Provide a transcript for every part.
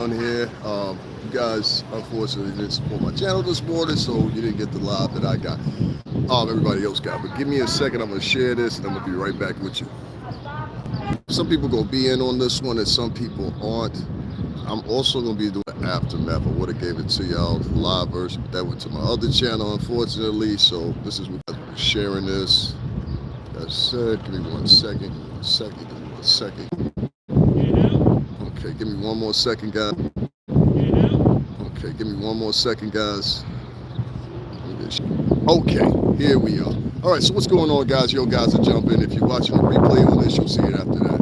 on here. You guys unfortunately didn't support my channel this morning, so you didn't get the live that I got. Everybody else got. But give me a second. I'm gonna share this, and I'm gonna be right back with you. Some people gonna be in on this one, and some people aren't. I'm also gonna be doing the aftermath. I would have gave it to y'all the live version, but that went to my other channel, unfortunately. So this is what I'm sharing this. As said, give me 1 second. Give me 1 second. Give me 1 second. Okay, give me 1 more second, guys. Okay, give me 1 more second, guys. Okay, here we are. All right, so what's going on, guys? Yo, guys, are jumping. If you're watching a replay on this, you'll see it after that.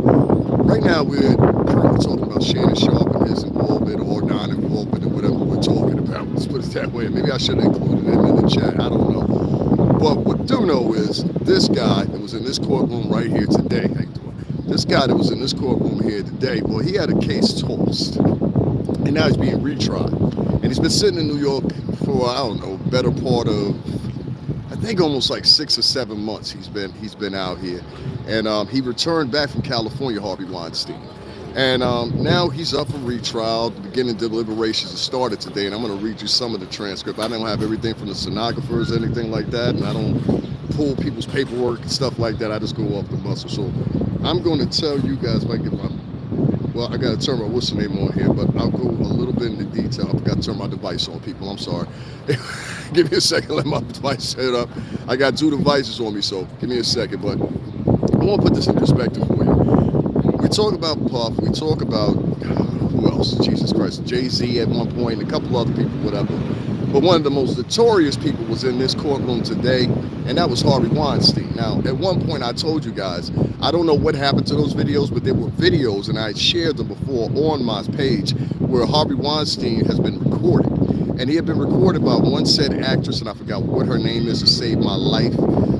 Right now, we're currently talking about Shannon Sharpe and his involvement or non-involvement in whatever we're talking about. Let's put it that way. Maybe I should have included him in the chat. I don't know. But what I do know is this guy that was in this courtroom right here today. How you doing? This guy that was in this courtroom here today, well, he had a case tossed, and now he's being retried. And he's been sitting in New York for, I don't know, better part of, I think almost like 6 or 7 months he's been out here. And he returned back from California, Harvey Weinstein. And now he's up for retrial. The beginning deliberations have started today, and I'm going to read you some of the transcript. I don't have everything from the stenographers or anything like that, and I don't pull people's paperwork and stuff like that. I just go off the muscle. So I'm going to tell you guys if I get my, well, I got to turn my what's the name on here, but I'll go a little bit into detail. I forgot to turn my device on, people. I'm sorry. Give me a second, let my device set up. I got 2 devices on me, so give me a second. But I want to put this in perspective for you. We talk about Puff, we talk about, who else? Jesus Christ, Jay-Z at one point, a couple other people, whatever. But one of the most notorious people was in this courtroom today, and that was Harvey Weinstein. Now, at one point I told you guys, I don't know what happened to those videos, but there were videos, and I shared them before on my page, where Harvey Weinstein has been recorded. And he had been recorded by one said actress, and I forgot what her name is to save my life.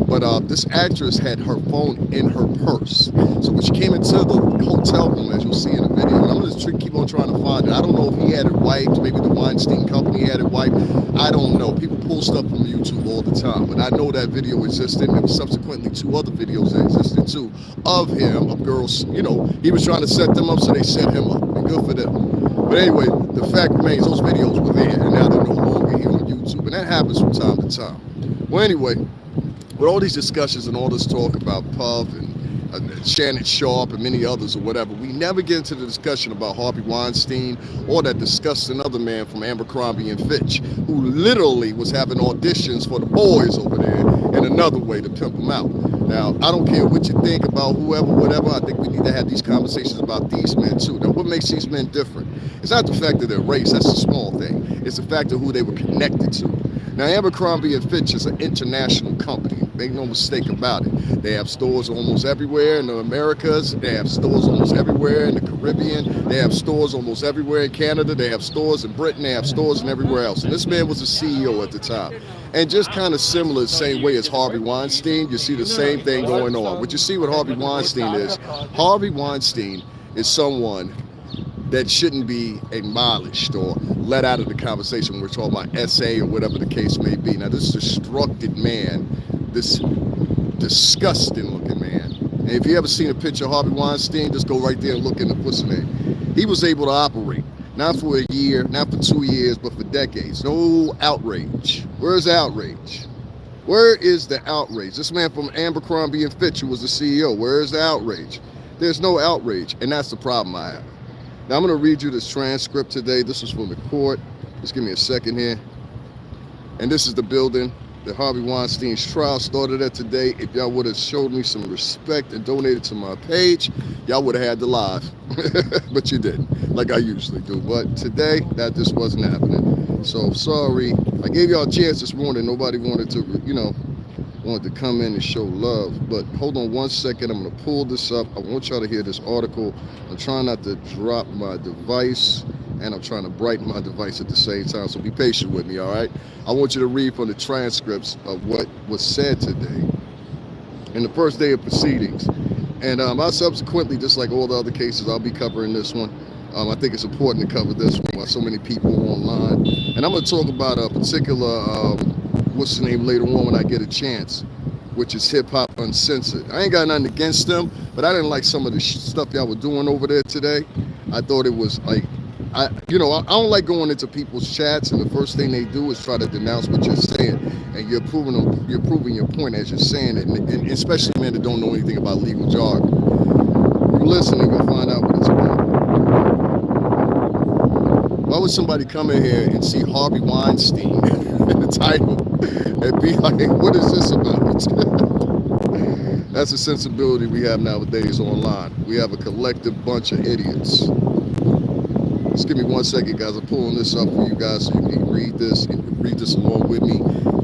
But this actress had her phone in her purse. So when she came into the hotel room, as you'll see in the video, and I'm going to keep on trying to find it. I don't know if he had it wiped, maybe the Weinstein company had it wiped. I don't know. People pull stuff from YouTube all the time. But I know that video existed. There were subsequently 2 other videos that existed too of him, of girls. You know, he was trying to set them up, so they set him up. And good for them. But anyway, the fact remains, those videos were there, and now they're no longer here on YouTube. And that happens from time to time. Well, anyway, with all these discussions and all this talk about Puff and Shannon Sharpe and many others or whatever, we never get into the discussion about Harvey Weinstein or that disgusting other man from Abercrombie and Fitch who literally was having auditions for the boys over there in another way to pimp them out. Now, I don't care what you think about whoever, whatever. I think we need to have these conversations about these men too. Now, what makes these men different? It's not the fact of their race, that's a small thing. It's the fact of who they were connected to. Now, Abercrombie and Fitch is an international company. Make no mistake about it. They have stores almost everywhere in the Americas. They have stores almost everywhere in the Caribbean. They have stores almost everywhere in Canada. They have stores in Britain. They have stores in everywhere else. And this man was a CEO at the time. And just kind of similar, the same way as Harvey Weinstein, you see the same thing going on. What you see with Harvey Weinstein is, Harvey Weinstein is someone that shouldn't be acknowledged or let out of the conversation when we're talking about SA or whatever the case may be. Now, this destructed man, this disgusting looking man. And if you ever seen a picture of Harvey Weinstein, just go right there and look in the what's the name. He was able to operate, not for a year, not for 2 years, but for decades. No outrage. Where's the outrage? Where is the outrage? This man from Abercrombie and Fitch, who was the CEO, where is the outrage? There's no outrage, and that's the problem I have. Now, I'm going to read you this transcript today. This is from the court. Just give me a second here. And this is the building that Harvey Weinstein's trial started at today. If y'all would have showed me some respect and donated to my page, y'all would have had the live. But you didn't, like I usually do. But today, that just wasn't happening. So, sorry. I gave y'all a chance this morning. Nobody wanted to, wanted to come in and show love. But hold on 1 second. I'm going to pull this up. I want y'all to hear this article. I'm trying not to drop my device, and I'm trying to brighten my device at the same time. So be patient with me, all right? I want you to read from the transcripts of what was said today in the first day of proceedings. And I subsequently, just like all the other cases, I'll be covering this one. I think it's important to cover this one by so many people online. And I'm going to talk about a particular, what's the name, later on when I get a chance, which is Hip Hop Uncensored. I ain't got nothing against them, but I didn't like some of the stuff y'all were doing over there today. I thought it was like I don't like going into people's chats, and the first thing they do is try to denounce what you're saying, and you're proving your point as you're saying it, and especially men that don't know anything about legal jargon. You listen and you'll find out what it's about. Why would somebody come in here and see Harvey Weinstein in the title and be like, "What is this about?" That's a sensibility we have nowadays online. We have a collective bunch of idiots. Just give me 1 second, guys. I'm pulling this up for you guys so you can read this and read this along with me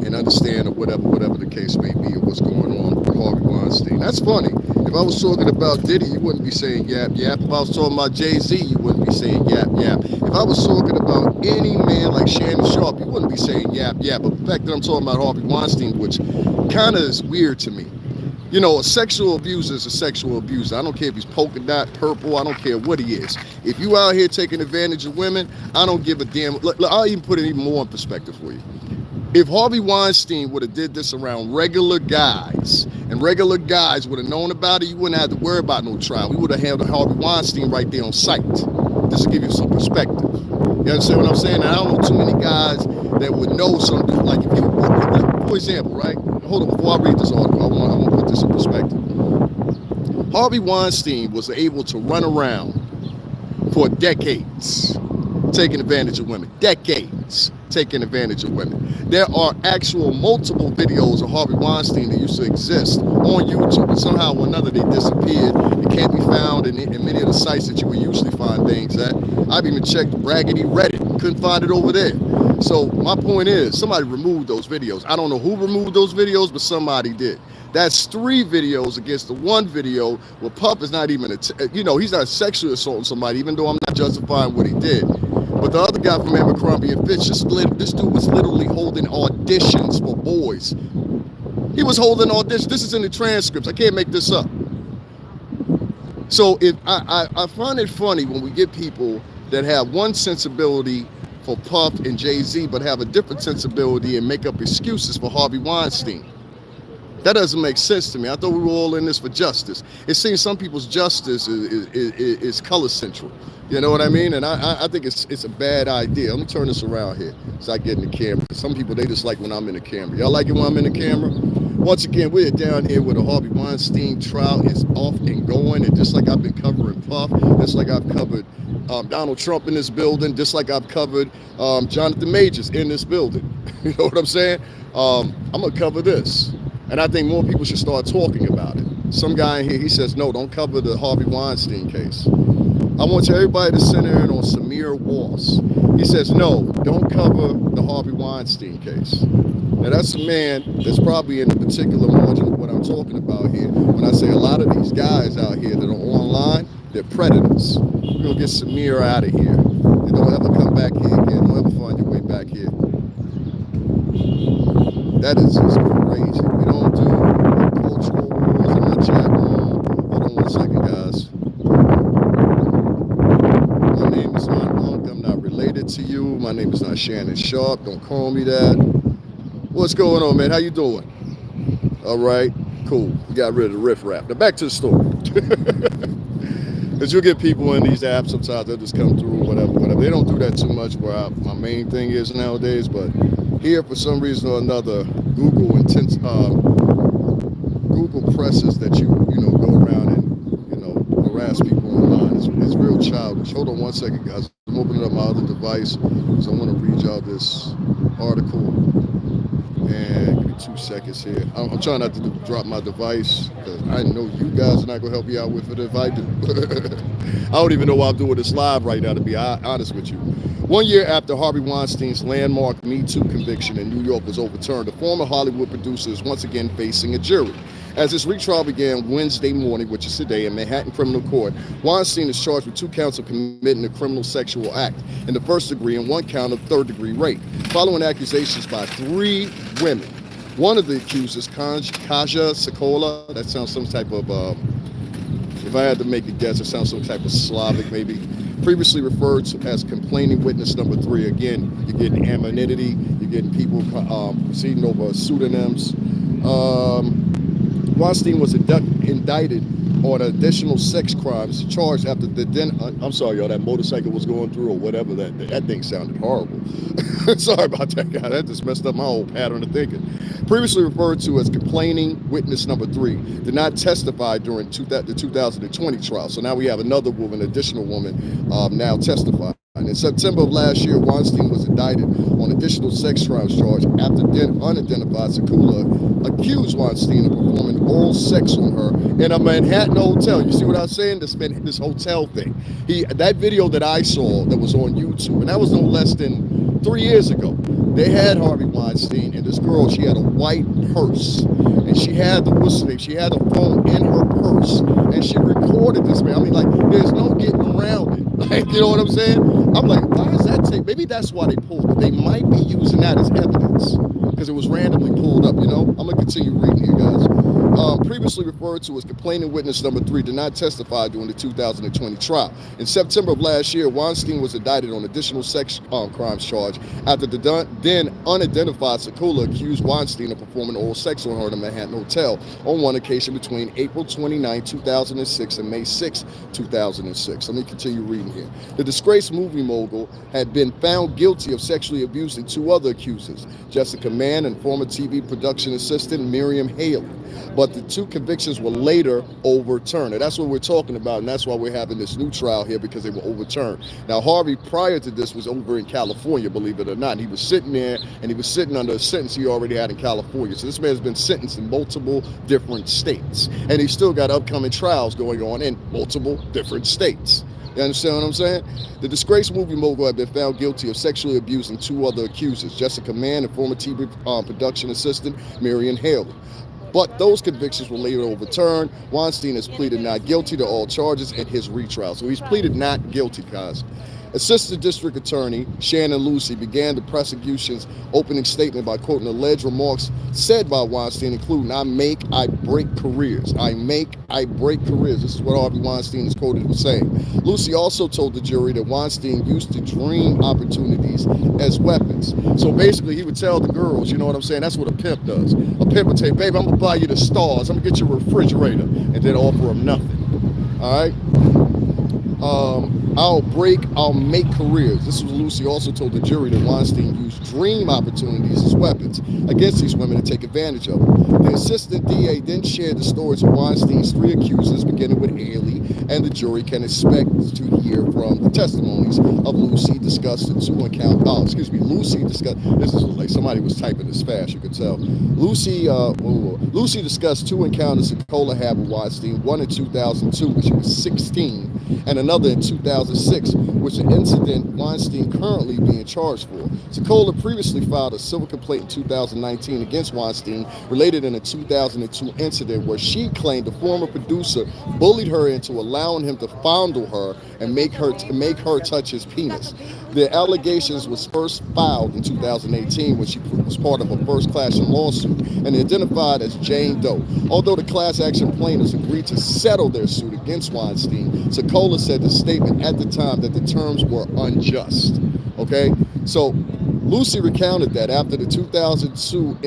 and understand whatever the case may be, or what's going on with Harvey Weinstein. That's funny. If I was talking about Diddy, you wouldn't be saying yap yap. If I was talking about Jay-Z, you wouldn't be saying yap yap. If I was talking about any man like Shannon Sharp, you wouldn't be saying yap yap. But the fact that I'm talking about Harvey Weinstein, which kind of is weird to me. You know, a sexual abuser is a sexual abuser. I don't care if he's polka dot, purple, I don't care what he is. If you out here taking advantage of women, I don't give a damn. Look, I'll even put it even more in perspective for you. If Harvey Weinstein would have did this around regular guys, and regular guys would have known about it, you wouldn't have to worry about no trial. We would have had Harvey Weinstein right there on site. Just to give you some perspective. You understand what I'm saying? And I don't know too many guys that would know something. Like if you, for example, right? Hold on, before I read this article, I want to put this in perspective. Harvey Weinstein was able to run around for decades taking advantage of women. Decades taking advantage of women. There are actual multiple videos of Harvey Weinstein that used to exist on YouTube, and somehow or another they disappeared. It can't be found in many of the sites that you would usually find things at. I've even checked Raggedy Reddit, couldn't find it over there. So my point is, somebody removed those videos. I don't know who removed those videos, but somebody did. That's 3 videos against the 1 video where Puff is not even, he's not sexually assaulting somebody, even though I'm not justifying what he did. But the other guy from Abercrombie and Fitch, this dude was literally holding auditions for boys. He was holding auditions. This is in the transcripts. I can't make this up. So if I find it funny when we get people that have one sensibility for Puff and Jay-Z, but have a different sensibility and make up excuses for Harvey Weinstein. That doesn't make sense to me. I thought we were all in this for justice. It seems some people's justice is color central. You know what I mean? And I think it's a bad idea. Let me turn this around here so I get in the camera. Some people, they just like when I'm in the camera. Y'all like it when I'm in the camera? Once again, we're down here where the Harvey Weinstein trial is off and going. And just like I've been covering Puff, just like I've covered Donald Trump in this building, just like I've covered Jonathan Majors in this building. You know what I'm saying? I'm going to cover this. And I think more people should start talking about it. Some guy in here, he says, no, don't cover the Harvey Weinstein case. I want everybody to center in on Samir Walsh. He says, no, don't cover the Harvey Weinstein case. Now, that's a man that's probably in the particular margin of what I'm talking about here. When I say a lot of these guys out here that are online, they're predators. We're going to get Samir out of here. And don't ever come back here again. Don't ever find your way back here. That is just crazy. We don't do cultural wars in my chat room. Hold on 1 second, guys. My name is not Monk. I'm not related to you. My name is not Shannon Sharp. Don't call me that. What's going on, man? How you doing? All right, cool. We got rid of the riffraff. Now back to the story. Because you'll get people in these apps sometimes, they'll just come through, whatever. They don't do that too much where my main thing is nowadays, but here, for some reason or another, Google presses that you go around and harass people online. It's real childish. Hold on 1 second, guys. I'm opening up my other device because I want to read y'all this article. And give me 2 seconds here. I'm trying not to drop my device because I know you guys are not going to help me out with it if I do. I don't even know why I'm doing this live right now, to be honest with you. 1 year after Harvey Weinstein's landmark Me Too conviction in New York was overturned, the former Hollywood producer is once again facing a jury. As his retrial began Wednesday morning, which is today, in Manhattan Criminal Court, Weinstein is charged with 2 counts of committing a criminal sexual act in the first degree and 1 count of third-degree rape, following accusations by 3 women. One of the accusers, Kaja Sokola, that sounds some type of, if I had to make a guess, it sounds some type of Slavic maybe, previously referred to as complaining witness number 3. Again, you're getting anonymity, you're getting people proceeding over pseudonyms. Weinstein was indicted on additional sex crimes charged after the I'm sorry, y'all, that motorcycle was going through or whatever. That thing sounded horrible. Sorry about that, guy. That just messed up my whole pattern of thinking. Previously referred to as complaining witness number 3, did not testify during the 2020 trial. So now we have another woman, additional woman, now testifying. In September of last year, Weinstein was indicted on additional sex crimes charge after then unidentified Sakula accused Weinstein of performing oral sex on her in a Manhattan hotel. You see what I'm saying? This hotel thing. That video that I saw that was on YouTube, and that was no less than 3 years ago. They had Harvey Weinstein and this girl. She had a white purse, and she had she had a phone in her purse, and she recorded this man. I mean, like, there's no getting around it. Like, you know what I'm saying? I'm like, why is that tape? Maybe that's why they pulled it. They might be using that as evidence because it was randomly pulled up. You know, I'm gonna continue reading here, guys. Previously referred to as complaining witness number 3, did not testify during the 2020 trial. In September of last year, Weinstein was indicted on additional sex crimes charge after the then unidentified Sakula accused Weinstein of performing oral sex on her in a Manhattan hotel on one occasion between April 29, 2006 and May 6, 2006. Let me continue reading here. The disgraced movie mogul had been found guilty of sexually abusing 2 other accusers, Jessica Mann and former TV production assistant Miriam Haley. But the 2 convictions were later overturned. And that's what we're talking about, and that's why we're having this new trial here, because they were overturned. Now, Harvey, prior to this, was over in California, believe it or not. He was sitting there, and he was sitting under a sentence he already had in California. So this man's been sentenced in multiple different states. And he's still got upcoming trials going on in multiple different states. You understand what I'm saying? The disgraced movie mogul had been found guilty of sexually abusing 2 other accusers, Jessica Mann and former TV production assistant Miriam Haley. But those convictions were later overturned. Weinstein has pleaded not guilty to all charges in his retrial. So he's pleaded not guilty, guys. Assistant District Attorney Shannon Lucy began the prosecution's opening statement by quoting alleged remarks said by Weinstein, including, I break careers. I break careers. This is what Harvey Weinstein is quoted as saying. Lucy also told the jury that Weinstein used to dream opportunities as weapons. So basically, he would tell the girls, you know what I'm saying? That's what a pimp does. A pimp would say, babe, I'm going to buy you the stars. I'm going to get you a refrigerator, and then offer them nothing. All right? I'll make careers. This was Lucy also told the jury that Weinstein used dream opportunities as weapons against these women to take advantage of them. The assistant DA then shared the stories of Weinstein's 3 accusers, beginning with Haley, and the jury can expect to hear from the testimonies of Lucy discussed the 2 encounters. Lucy discussed, this is like somebody was typing this fast, you could tell. Lucy discussed 2 encounters Sakula had with Weinstein, one in 2002 when she was 16, and another in 2006, which is an incident Weinstein currently being charged for. Sakula previously filed a civil complaint in 2019 against Weinstein related in a 2002 incident where she claimed the former producer bullied her into allowing him to fondle her and make her touch his penis. The allegations was first filed in 2018 when she was part of a first-class lawsuit and identified as Jane Doe. Although the class action plaintiffs agreed to settle their suit against Weinstein, Sakula said the statement at the time that the terms were unjust. Okay, so Lucy recounted that after the 2002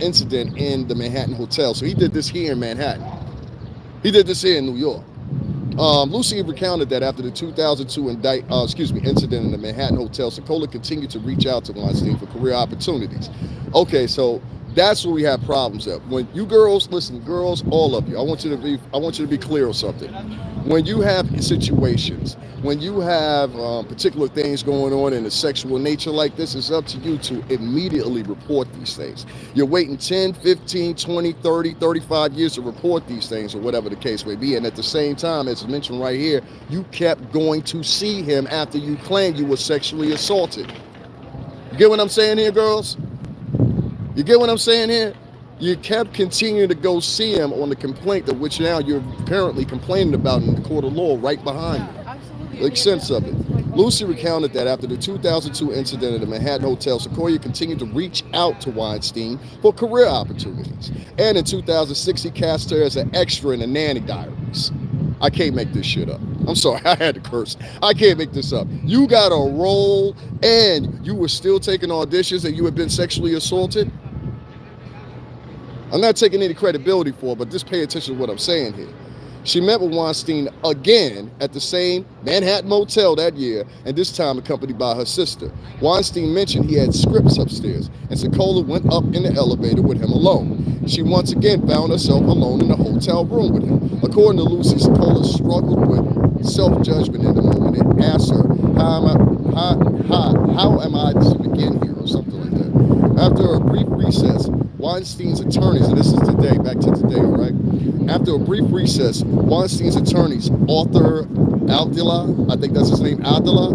incident in the Manhattan Hotel. So he did this here in Manhattan. He did this here in New York. Lucy recounted that after the 2002 incident in the Manhattan Hotel, Sakula continued to reach out to Weinstein for career opportunities. Okay, so that's where we have problems at. When you girls, listen, girls, all of you, I want you to be clear on something. When you have situations, when you have particular things going on in a sexual nature like this, it's up to you to immediately report these things. You're waiting 10, 15, 20, 30, 35 years to report these things, or whatever the case may be. And at the same time, as mentioned right here, you kept going to see him after you claimed you were sexually assaulted. You get what I'm saying here, girls? You get what I'm saying here? You kept continuing to go see him on the complaint of which now you're apparently complaining about in the court of law right behind you. Absolutely. Make sense of it. Lucy recounted that after the 2002 incident at the Manhattan Hotel, Sakula continued to reach out to Weinstein for career opportunities. And in 2006, he cast her as an extra in the Nanny Diaries. I can't make this shit up. I'm sorry, I had to curse. I can't make this up. You got a role and you were still taking auditions and you had been sexually assaulted? I'm not taking any credibility for it, but just pay attention to what I'm saying here. She met with Weinstein again at the same Manhattan motel that year, and this time accompanied by her sister. Weinstein mentioned he had scripts upstairs, and Sokola went up in the elevator with him alone. She once again found herself alone in the hotel room with him. According to Lucy, Sokola struggled with self-judgment in the moment and asked her, how am I to begin here, or something like that. After a brief recess, Weinstein's attorneys, and this is today, back to today, all right? After a brief recess, Weinstein's attorneys, Arthur Aldila, I think that's his name, Aldila,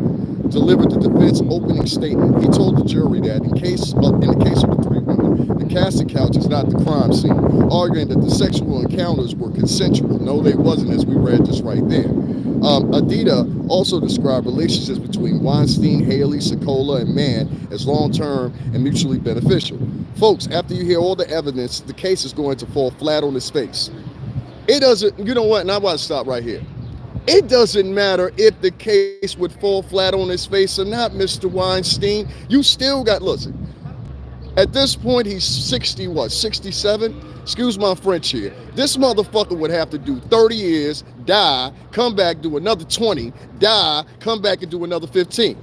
delivered the defense opening statement. He told the jury that in the case of the three women, the casting couch is not the crime scene, arguing that the sexual encounters were consensual. No, they wasn't, as we read just right there. Adida also described relationships between Weinstein, Haley, Sokola, and Mann as long-term and mutually beneficial. Folks, after you hear all the evidence, the case is going to fall flat on its face. It doesn't, you know what, and I want to stop right here. It doesn't matter if the case would fall flat on its face or not, Mr. Weinstein. You still got, listen, at this point, he's 67? Excuse my French here. This motherfucker would have to do 30 years, die, come back, do another 20, die, come back and do another 15.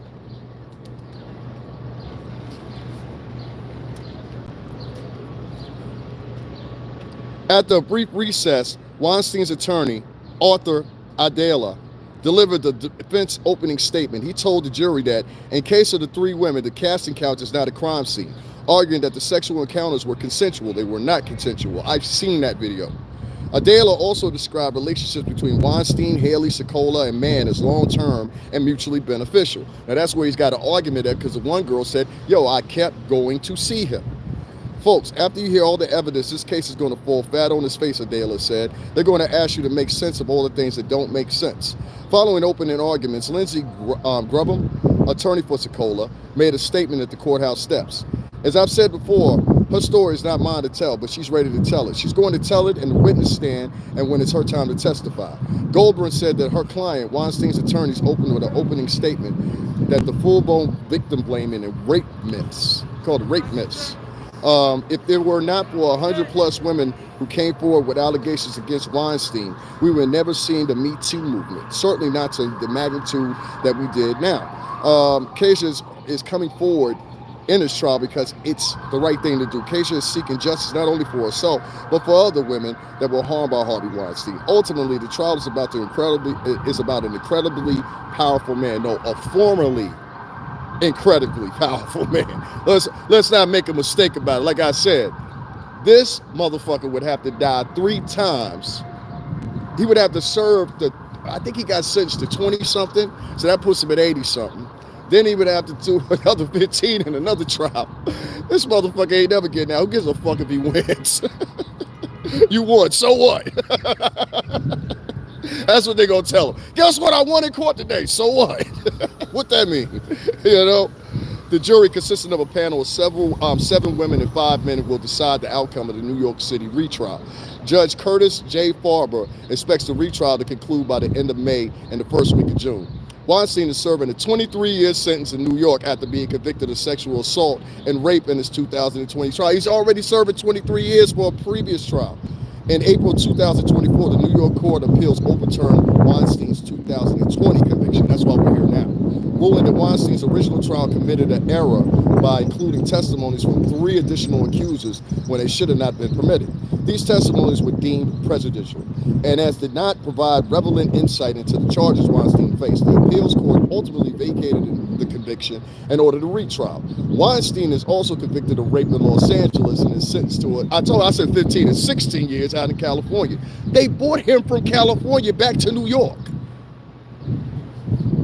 After a brief recess, Weinstein's attorney, Arthur Aldila, delivered the defense opening statement. He told the jury that in case of the three women, the casting couch is not a crime scene, arguing that the sexual encounters were consensual. They were not consensual. I've seen that video. Aldila also described relationships between Weinstein, Haley, Sokola, and Mann as long-term and mutually beneficial. Now that's where he's got an argument at, because the one girl said, yo, I kept going to see him. Folks, after you hear all the evidence, this case is going to fall flat on its face, Aldila said. They're going to ask you to make sense of all the things that don't make sense. Following opening arguments, Lindsey Grubham, attorney for Sokola, made a statement at the courthouse steps. As I've said before, her story is not mine to tell, but she's ready to tell it. She's going to tell it in the witness stand and when it's her time to testify. Goldberg said that her client, Weinstein's attorneys, opened with an opening statement that the full-blown victim blaming and rape myths, called rape myths. If there were not for 100 plus women who came forward with allegations against Weinstein, we would never seen the Me Too movement, certainly not to the magnitude that we did now. Keisha is coming forward in this trial because it's the right thing to do. Keisha is seeking justice not only for herself, but for other women that were harmed by Harvey Weinstein. Ultimately, the trial is about an incredibly powerful man, a formerly incredibly powerful man. Let's not make a mistake about it. Like I said, this motherfucker would have to die 3 times. He would have to serve I think he got sentenced to 20 something, so that puts him at 80 something. Then he would have to do another 15 in another trial. This motherfucker ain't never getting out. Who gives a fuck if he wins? You won, so what? That's what they're going to tell him. Guess what? I won in court today. So what? What that mean? You know? The jury, consisting of a panel of 7 women and 5 men, will decide the outcome of the New York City retrial. Judge Curtis J. Farber expects the retrial to conclude by the end of May and the first week of June. Weinstein is serving a 23-year sentence in New York after being convicted of sexual assault and rape in his 2020 trial. He's already serving 23 years for a previous trial. In April 2024, the New York Court of Appeals overturned Weinstein's 2020 conviction. That's why we're here now. Ruling that Weinstein's original trial committed an error by including testimonies from 3 additional accusers when they should have not been permitted. These testimonies were deemed prejudicial, and as did not provide relevant insight into the charges Weinstein faced, the appeals court ultimately vacated the conviction and ordered a retrial. Weinstein is also convicted of rape in Los Angeles and is sentenced to I said 15 and 16 years out in California. They brought him from California back to New York.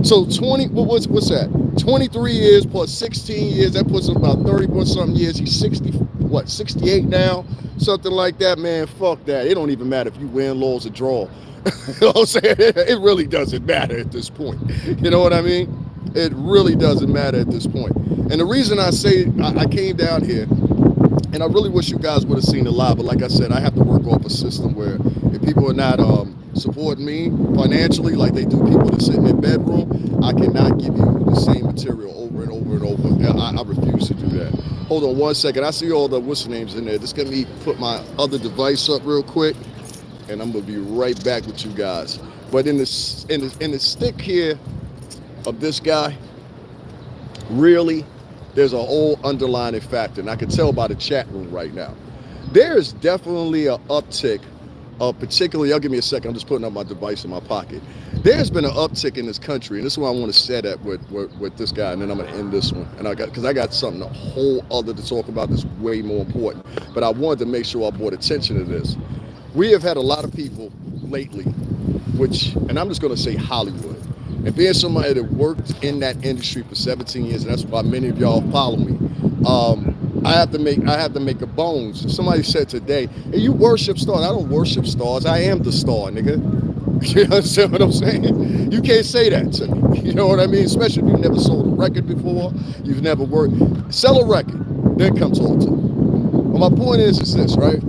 So what's that? 23 years plus 16 years, that puts him about 30-something years. He's 68 now? Something like that, man. Fuck that. It don't even matter if you win, lose, or draw. You know what I'm saying? It really doesn't matter at this point. You know what I mean? It really doesn't matter at this point. And the reason I say I came down here, and I really wish you guys would have seen it live, but like I said, I have to work off a system where if people are not supporting me financially like they do people that sit in their bedroom, I cannot give you the same material over and over and over. I refuse to do that. Hold on one second. I see all the what's names in there. Just let me put my other device up real quick. and I'm gonna be right back with you guys. But in the stick here of this guy, really, there's a whole underlying factor, and I can tell by the chat room right now. There is definitely an uptick particularly, y'all give me a second, I'm just putting up my device in my pocket. There's been an uptick in this country, and this is what I want to say that with this guy, and then I'm going to end this one. And because I got something a whole other to talk about that's way more important. But I wanted to make sure I brought attention to this. We have had a lot of people lately, and I'm just going to say Hollywood. And being somebody that worked in that industry for 17 years, and that's why many of y'all follow me, I have to make a bones. Somebody said today, hey, you worship stars. I don't worship stars. I am the star, nigga. You understand what I'm saying? You can't say that to me. You know what I mean? Especially if you've never sold a record before, you've never worked. Sell a record, then come talk to me. Well, my point is this, right?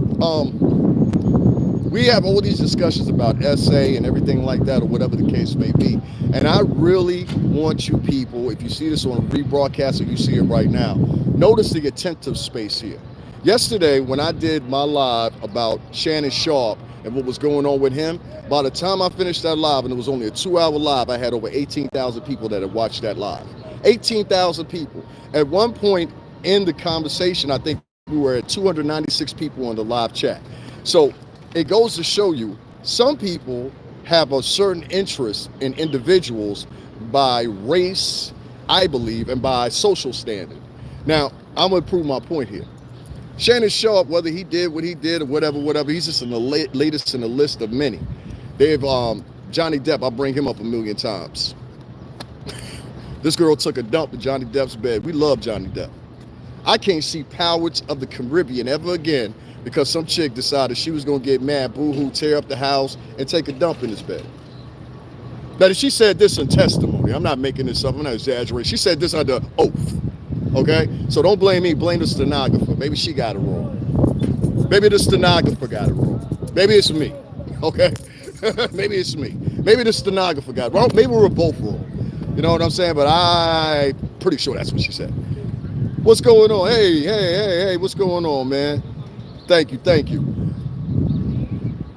We have all these discussions about essay and everything like that, or whatever the case may be. And I really want you people, if you see this on a rebroadcast or you see it right now, notice the attentive space here. Yesterday, when I did my live about Shannon Sharpe and what was going on with him, by the time I finished that live, and it was only a 2-hour live, I had over 18,000 people that had watched that live. 18,000 people. At one point in the conversation, I think we were at 296 people on the live chat. So it goes to show you, some people have a certain interest in individuals by race, I believe, and by social standing. Now, I'm going to prove my point here. Shannon Sharpe, whether he did what he did or whatever, he's just in the latest in the list of many. They've, Johnny Depp, I bring him up a million times. This girl took a dump in Johnny Depp's bed. We love Johnny Depp. I can't see Pirates of the Caribbean ever again because some chick decided she was going to get mad, boo-hoo, tear up the house, and take a dump in his bed. Now, she said this in testimony. I'm not making this up. I'm not exaggerating. She said this under oath. Okay? So don't blame me. Blame the stenographer. Maybe she got it wrong. Maybe the stenographer got it wrong. Maybe it's me. Okay? Maybe it's me. Maybe the stenographer got it wrong. Maybe we're both wrong. You know what I'm saying? But I'm pretty sure that's what she said. What's going on? Hey, what's going on, man? Thank you.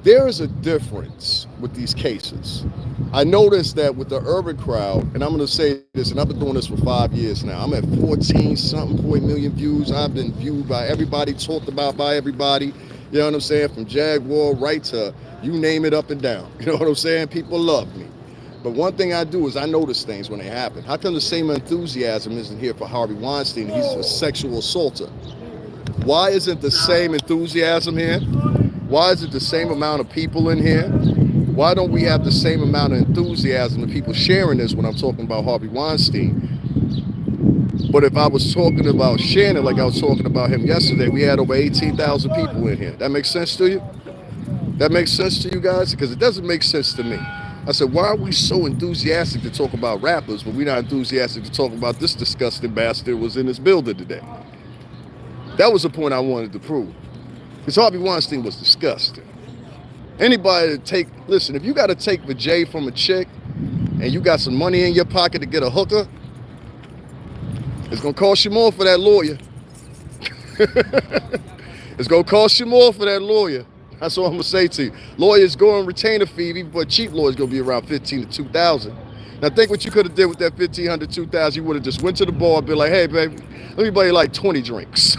There is a difference with these cases. I noticed that with the urban crowd, and I'm going to say this, and I've been doing this for 5 years now. I'm at 14-something million views. I've been viewed by everybody, talked about by everybody. You know what I'm saying? From Jaguar right to you name it, up and down. You know what I'm saying? People love me. But one thing I do is I notice things when they happen. How come the same enthusiasm isn't here for Harvey Weinstein? He's a sexual assaulter. Why isn't the same enthusiasm here? Why is it the same amount of people in here? Why don't we have the same amount of enthusiasm and people sharing this when I'm talking about Harvey Weinstein? But if I was talking about Shannon like I was talking about him yesterday, we had over 18,000 people in here. That makes sense to you? That makes sense to you guys? Because it doesn't make sense to me. I said, why are we so enthusiastic to talk about rappers, but we're not enthusiastic to talk about this disgusting bastard was in this building today? That was the point I wanted to prove. Because Harvey Weinstein was disgusting. Anybody listen, if you got to take the J from a chick and you got some money in your pocket to get a hooker, it's going to cost you more for that lawyer. It's going to cost you more for that lawyer. That's what I'm going to say to you. Lawyers go and retain a fee, but cheap lawyers going to be around $1,500 to $2,000. Now think what you could have did with that $1,500 to $2,000. You would have just went to the bar and been like, hey, baby, let me buy you like 20 drinks.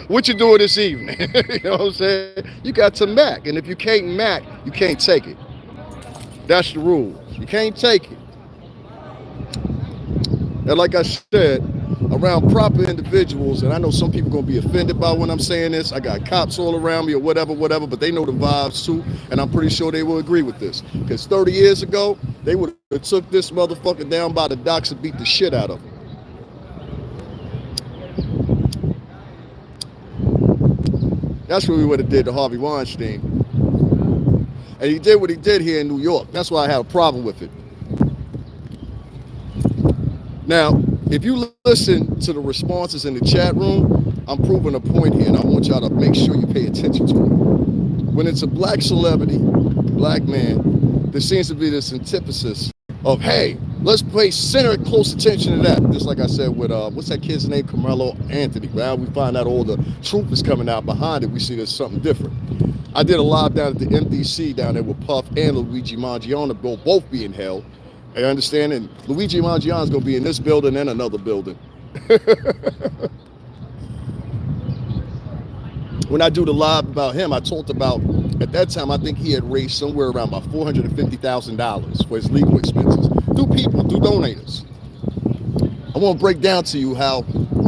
What you doing this evening? You know what I'm saying? You got to mac. And if you can't mac, you can't take it. That's the rule. You can't take it. And like I said, around proper individuals, and I know some people going to be offended by when I'm saying this. I got cops all around me or whatever, but they know the vibes too. And I'm pretty sure they will agree with this. Because 30 years ago, they would have took this motherfucker down by the docks and beat the shit out of him. That's what we would have did to Harvey Weinstein. And he did what he did here in New York. That's why I had a problem with it. Now, if you listen to the responses in the chat room, I'm proving a point here, and I want y'all to make sure you pay attention to it. When it's a black celebrity, black man, there seems to be this antithesis of, hey, let's pay center close attention to that. Just like I said with, what's that kid's name? Carmelo Anthony. Well, we find out all the truth is coming out behind it. We see there's something different. I did a live down at the MDC down there with Puff and Luigi Mangione, both be in hell. I understand, and Luigi Mangione is going to be in this building and another building. When I do the live about him, I talked about, at that time, I think he had raised somewhere around about $450,000 for his legal expenses through people, through donators. I won't break down to you how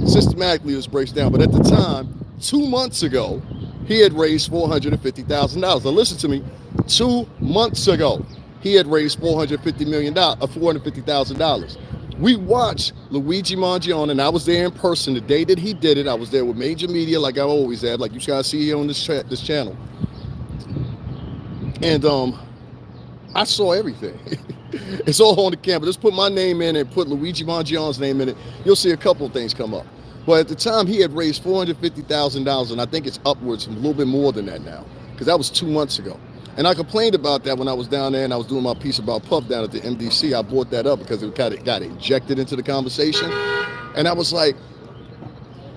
systematically this breaks down, but at the time, 2 months ago, he had raised $450,000. Now listen to me, 2 months ago, he had raised $450,000. We watched Luigi Mangione, and I was there in person the day that he did it. I was there with major media, like I always have, like you guys see here on this channel. And I saw everything. It's all on the camera. Just put my name in and put Luigi Mangione's name in it. You'll see a couple of things come up. But at the time, he had raised $450,000, and I think it's upwards from a little bit more than that now, because that was 2 months ago. And I complained about that when I was down there and I was doing my piece about Puff down at the MDC. I brought that up because it kind of got injected into the conversation. And I was like,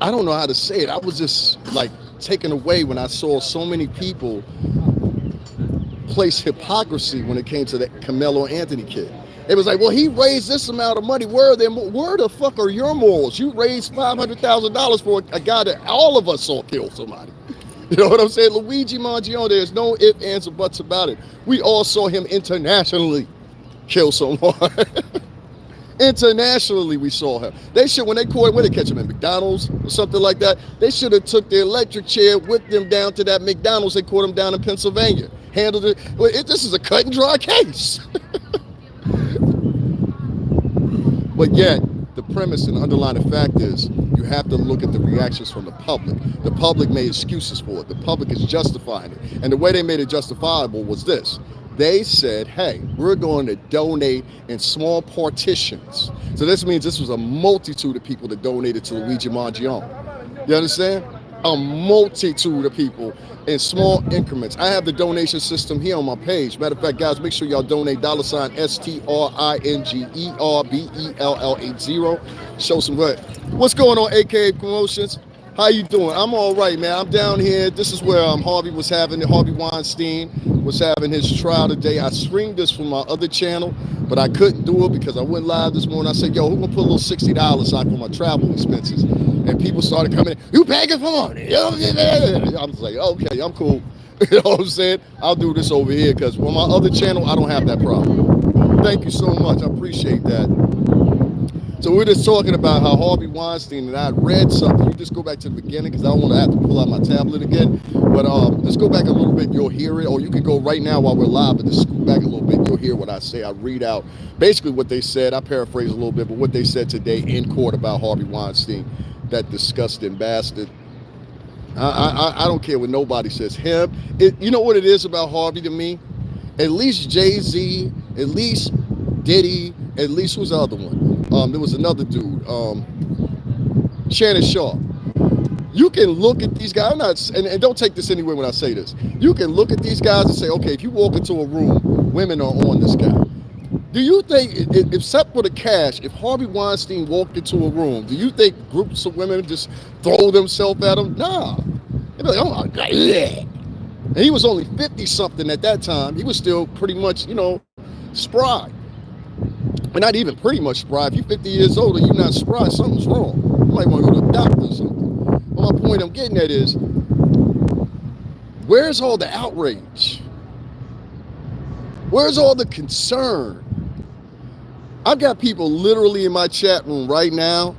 I don't know how to say it. I was just like taken away when I saw so many people place hypocrisy when it came to that Carmelo Anthony kid. It was like, well, he raised this amount of money. Where the fuck are your morals? You raised $500,000 for a guy that all of us saw kill somebody. You know what I'm saying? Luigi Mangione, there's no ifs, ands, or buts about it. We all saw him internationally kill someone. Internationally, we saw him. They should, when they catch him at McDonald's or something like that, they should have took the electric chair with them down to that McDonald's. They caught him down in Pennsylvania. Handled it. This is a cut and dry case. But yet, the premise and underlying fact is you have to look at the reactions from the public. The public made excuses for it. The public is justifying it. And the way they made it justifiable was this. They said, hey, we're going to donate in small partitions. So this means this was a multitude of people that donated to Luigi Mangione. You understand? A multitude of people in small increments. I have the donation system here on my page. Matter of fact, guys, make sure y'all donate $STRINGERBELL80. Show some good. What's going on, AKA Promotions? How you doing? I'm all right, man. I'm down here. This is where Harvey Weinstein was having his trial today. I streamed this from my other channel, but I couldn't do it because I went live this morning. I said, yo, who gonna put a little $60 aside for my travel expenses? And people started coming in, you begging for money. I was like, okay, I'm cool. You know what I'm saying? I'll do this over here because on my other channel, I don't have that problem. Thank you so much. I appreciate that. So we're just talking about how Harvey Weinstein, and I read something. You just go back to the beginning because I don't want to have to pull out my tablet again. But just go back a little bit, you'll hear it. Or you can go right now while we're live and just scoot back a little bit. You'll hear what I say. I read out basically what they said. I paraphrase a little bit, but what they said today in court about Harvey Weinstein, that disgusting bastard. I don't care what nobody says. Him, you know what it is about Harvey to me? At least Jay-Z, at least Diddy, at least who's the other one? There was another dude, Shannon Sharp. You can look at these guys, and don't take this anywhere when I say this. You can look at these guys and say, okay, if you walk into a room, women are on this guy. Do you think, except for the cash, if Harvey Weinstein walked into a room, do you think groups of women just throw themselves at him? Nah. They'd be like, oh my God, yeah. And he was only 50-something at that time. He was still pretty much, spry. But not even pretty much spry. If you're 50 years old and you're not spry, something's wrong. You might want to go to the doctor or something. But my point I'm getting at is, where's all the outrage? Where's all the concern? I've got people literally in my chat room right now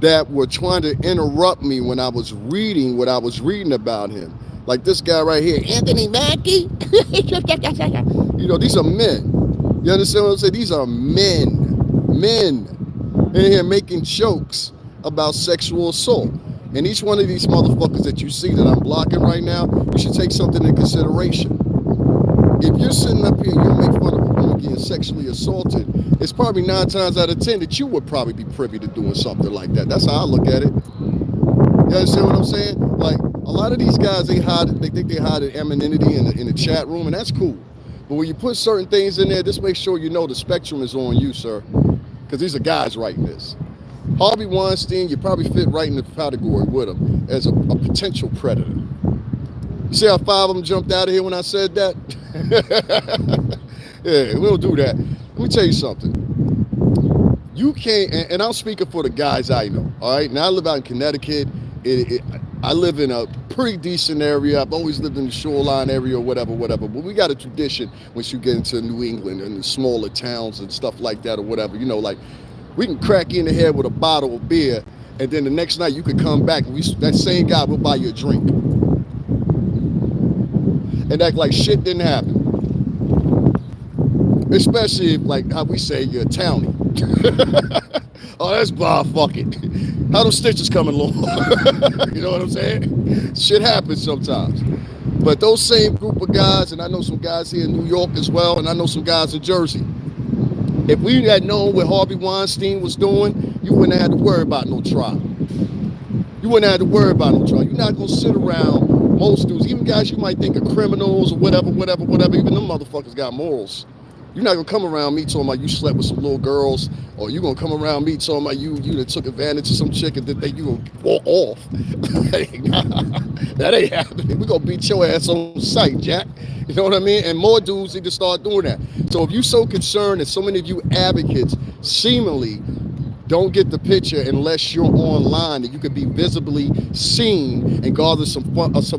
that were trying to interrupt me when I was reading what I was reading about him. Like this guy right here, Anthony Mackie. These are men. You understand what I'm saying? These are men in here making jokes about sexual assault. And each one of these motherfuckers that you see that I'm blocking right now, you should take something into consideration. If you're sitting up here and you make fun of a woman getting sexually assaulted, it's probably 9 times out of 10 that you would probably be privy to doing something like that. That's how I look at it. You understand what I'm saying? Like, a lot of these guys, they think they hide anonymity in the chat room, and that's cool. But when you put certain things in there, just make sure you know the spectrum is on you, sir. Because these are guys writing this. Harvey Weinstein, you probably fit right in the category with him as a potential predator. You see how 5 of them jumped out of here when I said that? Yeah, we don't do that. Let me tell you something. You can't, and I'm speaking for the guys I know, all right? Now I live out in Connecticut. I live in a pretty decent area. I've always lived in the shoreline area or whatever. But we got a tradition once you get into New England and the smaller towns and stuff like that or whatever. Like we can crack you in the head with a bottle of beer, and then the next night you could come back and that same guy will buy you a drink. And act like shit didn't happen. Especially if, like how we say, you're a townie. Oh, that's bar fucking. How those stitches coming along? You know what I'm saying? Shit happens sometimes. But those same group of guys, and I know some guys here in New York as well, and I know some guys in Jersey. If we had known what Harvey Weinstein was doing, you wouldn't have had to worry about no trial. You wouldn't have to worry about no trial. You're not going to sit around, most dudes, even guys you might think are criminals or whatever, even them motherfuckers got morals. You're not going to come around me talking about you slept with some little girls, or you're going to come around me talking about you that took advantage of some chick and that you going to walk off. That ain't happening. We're going to beat your ass on sight, Jack. You know what I mean? And more dudes need to start doing that. So if you're so concerned that so many of you advocates seemingly don't get the picture unless you're online and you can be visibly seen and gather some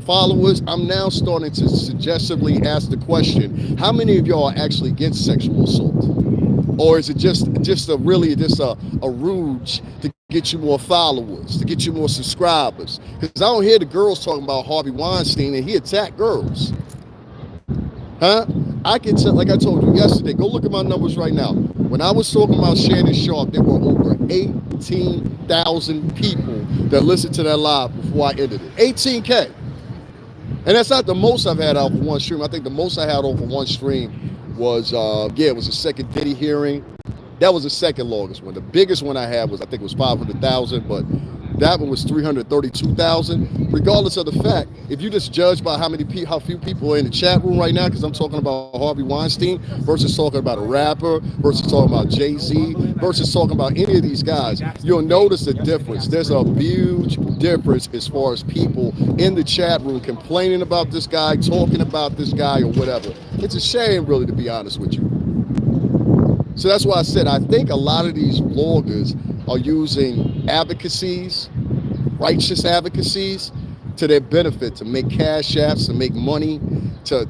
followers, I'm now starting to suggestively ask the question, how many of y'all are actually against sexual assault? Or is it just a ruse to get you more followers, to get you more subscribers? Because I don't hear the girls talking about Harvey Weinstein and he attacked girls. Huh? I can tell, like I told you yesterday, go look at my numbers right now. When I was talking about Shannon Sharp, there were over 18,000 people that listened to that live before I ended it. 18K. And that's not the most I've had out for one stream. I think the most I had over one stream was, it was the second Diddy hearing. That was the second longest one. The biggest one I had was, I think it was 500,000, but that one was 332,000. Regardless of the fact, if you just judge by how few people are in the chat room right now, because I'm talking about Harvey Weinstein versus talking about a rapper, versus talking about Jay-Z, versus talking about any of these guys, you'll notice the difference. There's a huge difference as far as people in the chat room complaining about this guy, talking about this guy or whatever. It's a shame, really, to be honest with you. So that's why I said I think a lot of these bloggers are using advocacies, righteous advocacies, to their benefit, to make cash apps, to make money, to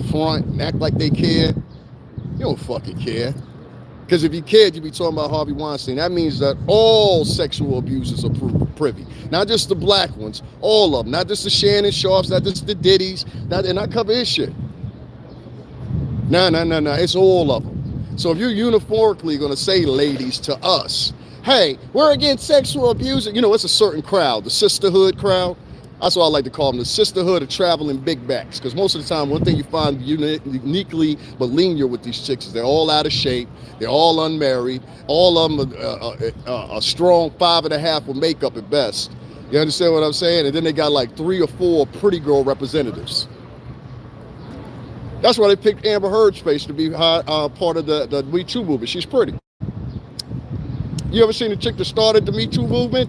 front and act like they care. You don't fucking care. Because if you cared, you'd be talking about Harvey Weinstein. That means that all sexual abusers are privy. Not just the black ones, all of them. Not just the Shannon Sharps, not just the Diddies. And I cover his shit. No. It's all of them. So if you're uniformly going to say, ladies, to us, hey, we're against sexual abuse, it's a certain crowd, the sisterhood crowd. That's what I like to call them, the sisterhood of traveling big backs. Because most of the time, one thing you find uniquely but linear with these chicks is they're all out of shape, they're all unmarried, all of them a strong 5.5 with makeup at best. You understand what I'm saying? And then they got like 3 or 4 pretty girl representatives. That's why they picked Amber Heard's face to be part of the Me Too movement. She's pretty. You ever seen the chick that started the Me Too movement?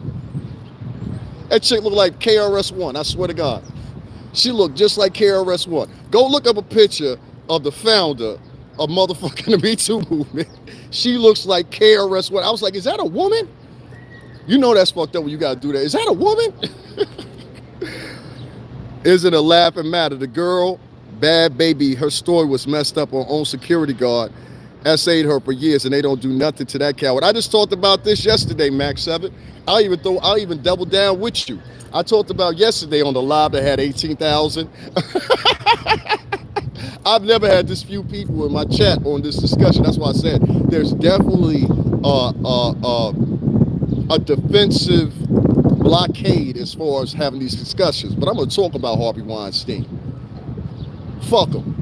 That chick looked like KRS-One, I swear to God. She looked just like KRS-One. Go look up a picture of the founder of motherfucking the Me Too movement. She looks like KRS-One. I was like, is that a woman? You know that's fucked up when you gotta do that. Is that a woman? Isn't a laughing matter? The girl, bad baby, her story was messed up. Her own security guard essayed her for years, and they don't do nothing to that coward. I just talked about this yesterday, Max 7. I'll even double down with you. I talked about yesterday on the live that had 18,000. I've never had this few people in my chat on this discussion. That's why I said there's definitely a defensive blockade as far as having these discussions. But I'm going to talk about Harvey Weinstein. Fuck him.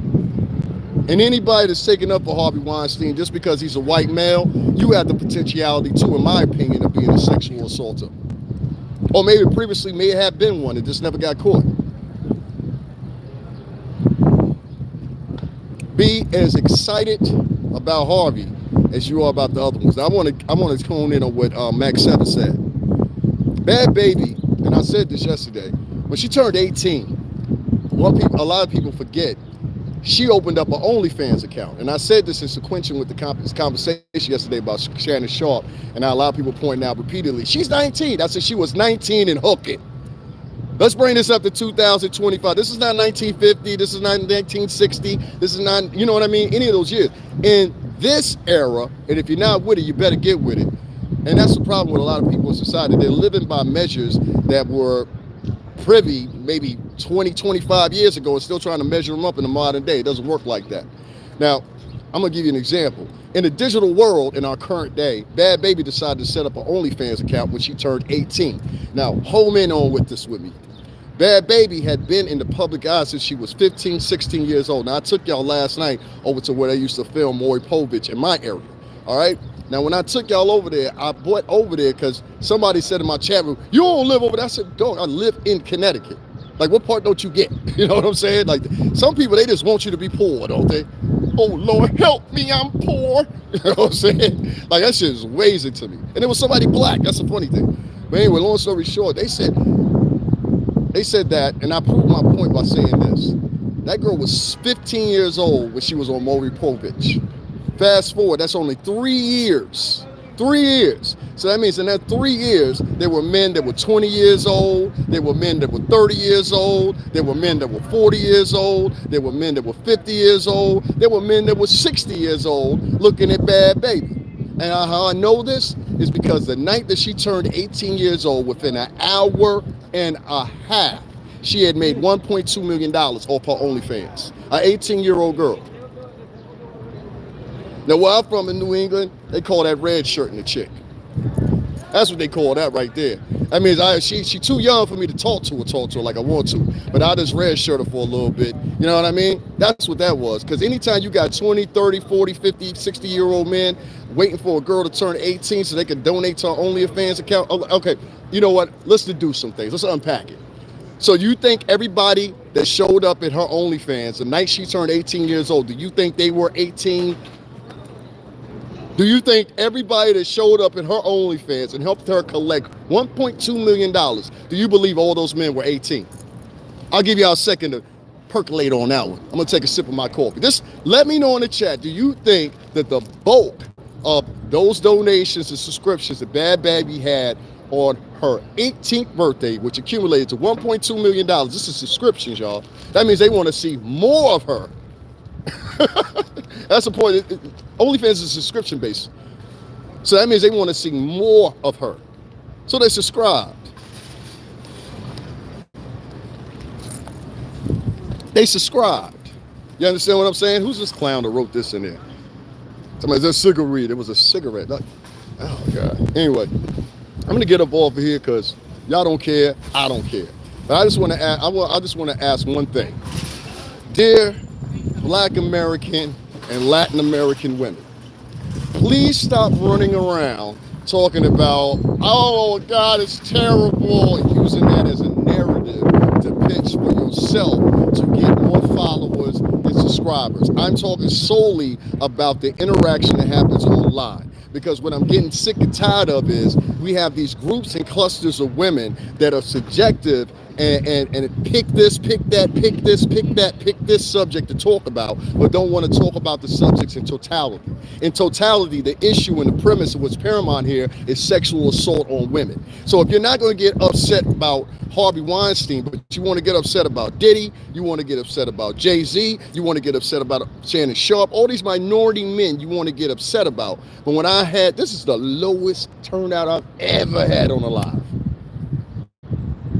And anybody that's taking up for Harvey Weinstein just because he's a white male, you have the potentiality too, in my opinion, of being a sexual assaulter. Or maybe previously may have been one and just never got caught. Be as excited about Harvey as you are about the other ones. Now, I want to tune in on what Max 7 said. Bad baby, and I said this yesterday, when she turned 18, a lot of people forget, she opened up an OnlyFans account. And I said this in sequential with the conversation yesterday about Shannon Sharp, and a lot of people pointing out repeatedly, she's 19. I said she was 19 and hooking. Let's bring this up to 2025. This is not 1950. This is not 1960. This is not, you know what I mean? Any of those years. In this era, and if you're not with it, you better get with it. And that's the problem with a lot of people in society. They're living by measures that were privy maybe 20, 25 years ago and still trying to measure them up in the modern day. It doesn't work like that. Now, I'm going to give you an example. In the digital world, in our current day, Bad Baby decided to set up an OnlyFans account when she turned 18. Now, home in on with this with me. Bad Baby had been in the public eye since she was 15, 16 years old. Now, I took y'all last night over to where they used to film Maury Povich in my area, all right? Now, when I took y'all over there, I went over there because somebody said in my chat room, you don't live over there. I said, dog, I live in Connecticut. Like, what part don't you get? You know what I'm saying? Like, some people, they just want you to be poor, don't they? Oh, Lord, help me, I'm poor. You know what I'm saying? Like, that shit is amazing to me. And it was somebody black. That's the funny thing. But anyway, long story short, they said that, and I proved my point by saying this. That girl was 15 years old when she was on Maury Povich. Fast forward, that's only 3 years. 3 years. So that means in that 3 years, there were men that were 20 years old. There were men that were 30 years old. There were men that were 40 years old. There were men that were 50 years old. There were men that were 60 years old looking at Bad Baby. And how I know this is because the night that she turned 18 years old, within an hour and a half, she had made $1.2 million off her OnlyFans. An 18-year-old girl. Now, where I'm from in New England, they call that red shirt in the chick. That's what they call that right there. That means she too young for me to talk to her like I want to. But I'll just red shirt her for a little bit. You know what I mean? That's what that was. Because anytime you got 20, 30, 40, 50, 60-year-old men waiting for a girl to turn 18 so they can donate to her OnlyFans account. Okay, you know what? Let's do some things. Let's unpack it. So you think everybody that showed up at her OnlyFans the night she turned 18 years old, do you think they were 18? Do you think everybody that showed up in her OnlyFans and helped her collect $1.2 million, do you believe all those men were 18? I'll give y'all a second to percolate on that one. I'm going to take a sip of my coffee. Just let me know in the chat, do you think that the bulk of those donations and subscriptions that Bad Baby had on her 18th birthday, which accumulated to $1.2 million, this is subscriptions, y'all. That means they want to see more of her. That's the point. OnlyFans is subscription based. So that means they want to see more of her. So they subscribed. They subscribed. You understand what I'm saying? Who's this clown that wrote this in there? Somebody said cigarette. It was a cigarette. Oh, God. Anyway, I'm going to get up off of here because y'all don't care. I don't care. But I just want to ask one thing. Dear Black American and Latin American women, please stop running around talking about, oh God, it's terrible, and using that as a narrative to pitch for yourself to get more followers and subscribers. I'm talking solely about the interaction that happens online. Because what I'm getting sick and tired of is we have these groups and clusters of women that are subjective and pick this, pick that, pick this, pick that, pick this subject to talk about, but don't want to talk about the subjects in totality. In totality, the issue and the premise of what's paramount here is sexual assault on women. So if you're not going to get upset about Harvey Weinstein, but you want to get upset about Diddy, you want to get upset about Jay-Z, you want to get upset about Shannon Sharp, all these minority men you want to get upset about. But when this is the lowest turnout I've ever had on a live.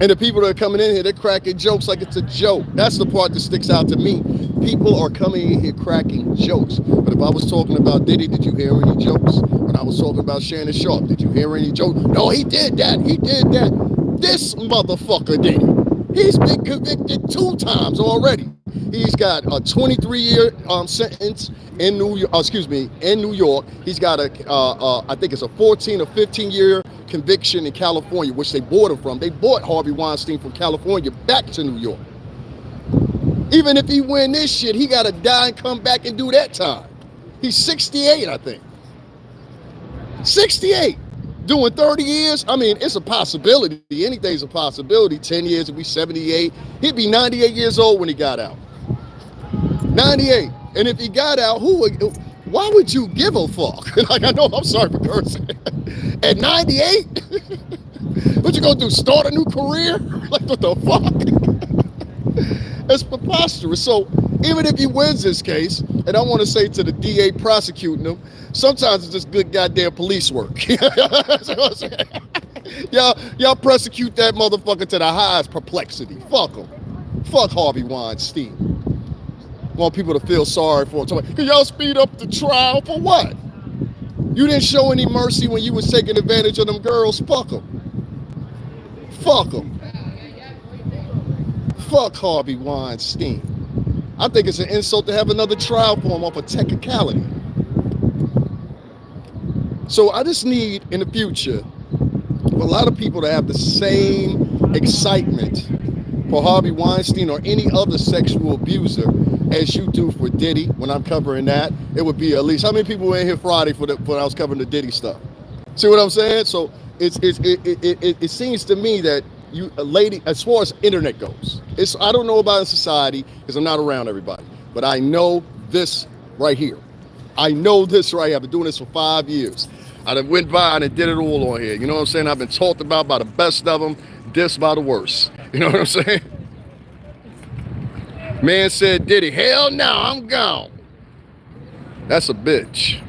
And the people that are coming in here, they're cracking jokes like it's a joke. That's the part that sticks out to me. People are coming in here cracking jokes. But if I was talking about Diddy, did you hear any jokes? When I was talking about Shannon Sharp, did you hear any jokes? No, he did that. He did that. This motherfucker did it. He's been convicted 2 times already. He's got a 23-year sentence in New York. He's got I think it's a 14 or 15-year conviction in California, which they bought him from. They bought Harvey Weinstein from California back to New York. Even if he win this shit, he got to die and come back and do that time. He's 68, I think. 68. Doing 30 years, I mean, it's a possibility. Anything's a possibility. 10 years, he'd be 78. He'd be 98 years old when he got out. 98. And if he got out, why would you give a fuck? Like, I know, I'm sorry for cursing. At 98? What you gonna do, start a new career? Like, what the fuck? It's preposterous. So even if he wins this case, and I want to say to the DA prosecuting him, sometimes it's just good goddamn police work. Y'all prosecute that motherfucker to the highest perplexity. Fuck him. Fuck Harvey Weinstein. Want people to feel sorry for him. Can y'all speed up the trial for what? You didn't show any mercy when you was taking advantage of them girls. Fuck them. Fuck them. Fuck Harvey Weinstein. I think it's an insult to have another trial for him off a technicality. So I just need in the future for a lot of people to have the same excitement for Harvey Weinstein or any other sexual abuser as you do for Diddy. When I'm covering that, it would be at least, how many people were in here Friday when I was covering the Diddy stuff? See what I'm saying? So it seems to me that you, a lady, as far as internet goes, I don't know about in society because I'm not around everybody, but I know this right here. I know this right here. I've been doing this for 5 years. I done went by and did it all on here. You know what I'm saying? I've been talked about by the best of them, dissed by the worst. You know what I'm saying? Man said, Diddy, hell no, I'm gone. That's a bitch.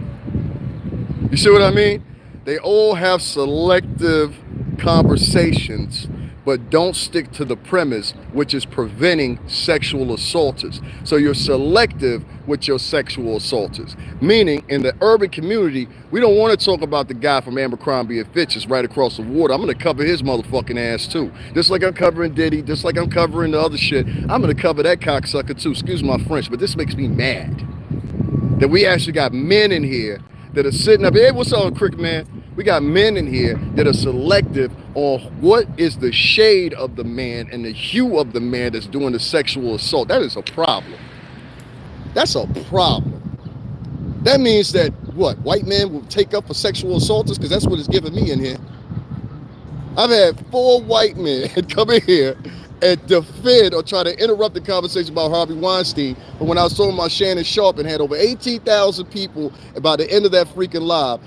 You see what I mean? They all have selective conversations, but don't stick to the premise, which is preventing sexual assaulters. So you're selective with your sexual assaulters. Meaning, in the urban community, we don't want to talk about the guy from Abercrombie and Fitch's right across the water. I'm going to cover his motherfucking ass too. Just like I'm covering Diddy, just like I'm covering the other shit. I'm going to cover that cocksucker too. Excuse my French, but this makes me mad. That we actually got men in here that are sitting up. Hey, what's up, Crick Man? We got men in here that are selective on what is the shade of the man and the hue of the man that's doing the sexual assault. That is a problem. That's a problem. That means that, what, white men will take up for sexual assaulters? Because that's what it's giving me in here. I've had 4 white men come in here and defend or try to interrupt the conversation about Harvey Weinstein. But when I was talking about Shannon Sharpe and had over 18,000 people by the end of that freaking live,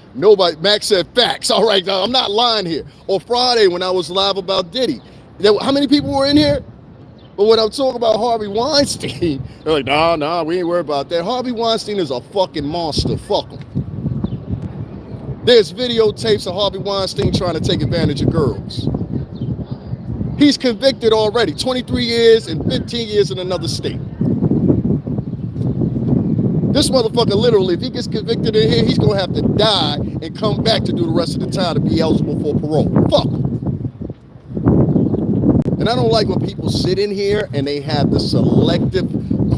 Max said facts. All right, I'm not lying here. Or Friday when I was live about Diddy. How many people were in here? But when I'm talking about Harvey Weinstein, they're like, nah, we ain't worried about that. Harvey Weinstein is a fucking monster. Fuck him. There's videotapes of Harvey Weinstein trying to take advantage of girls. He's convicted already, 23 years and 15 years in another state. This motherfucker literally, if he gets convicted in here, he's gonna have to die and come back to do the rest of the time to be eligible for parole. Fuck him. And I don't like when people sit in here and they have the selective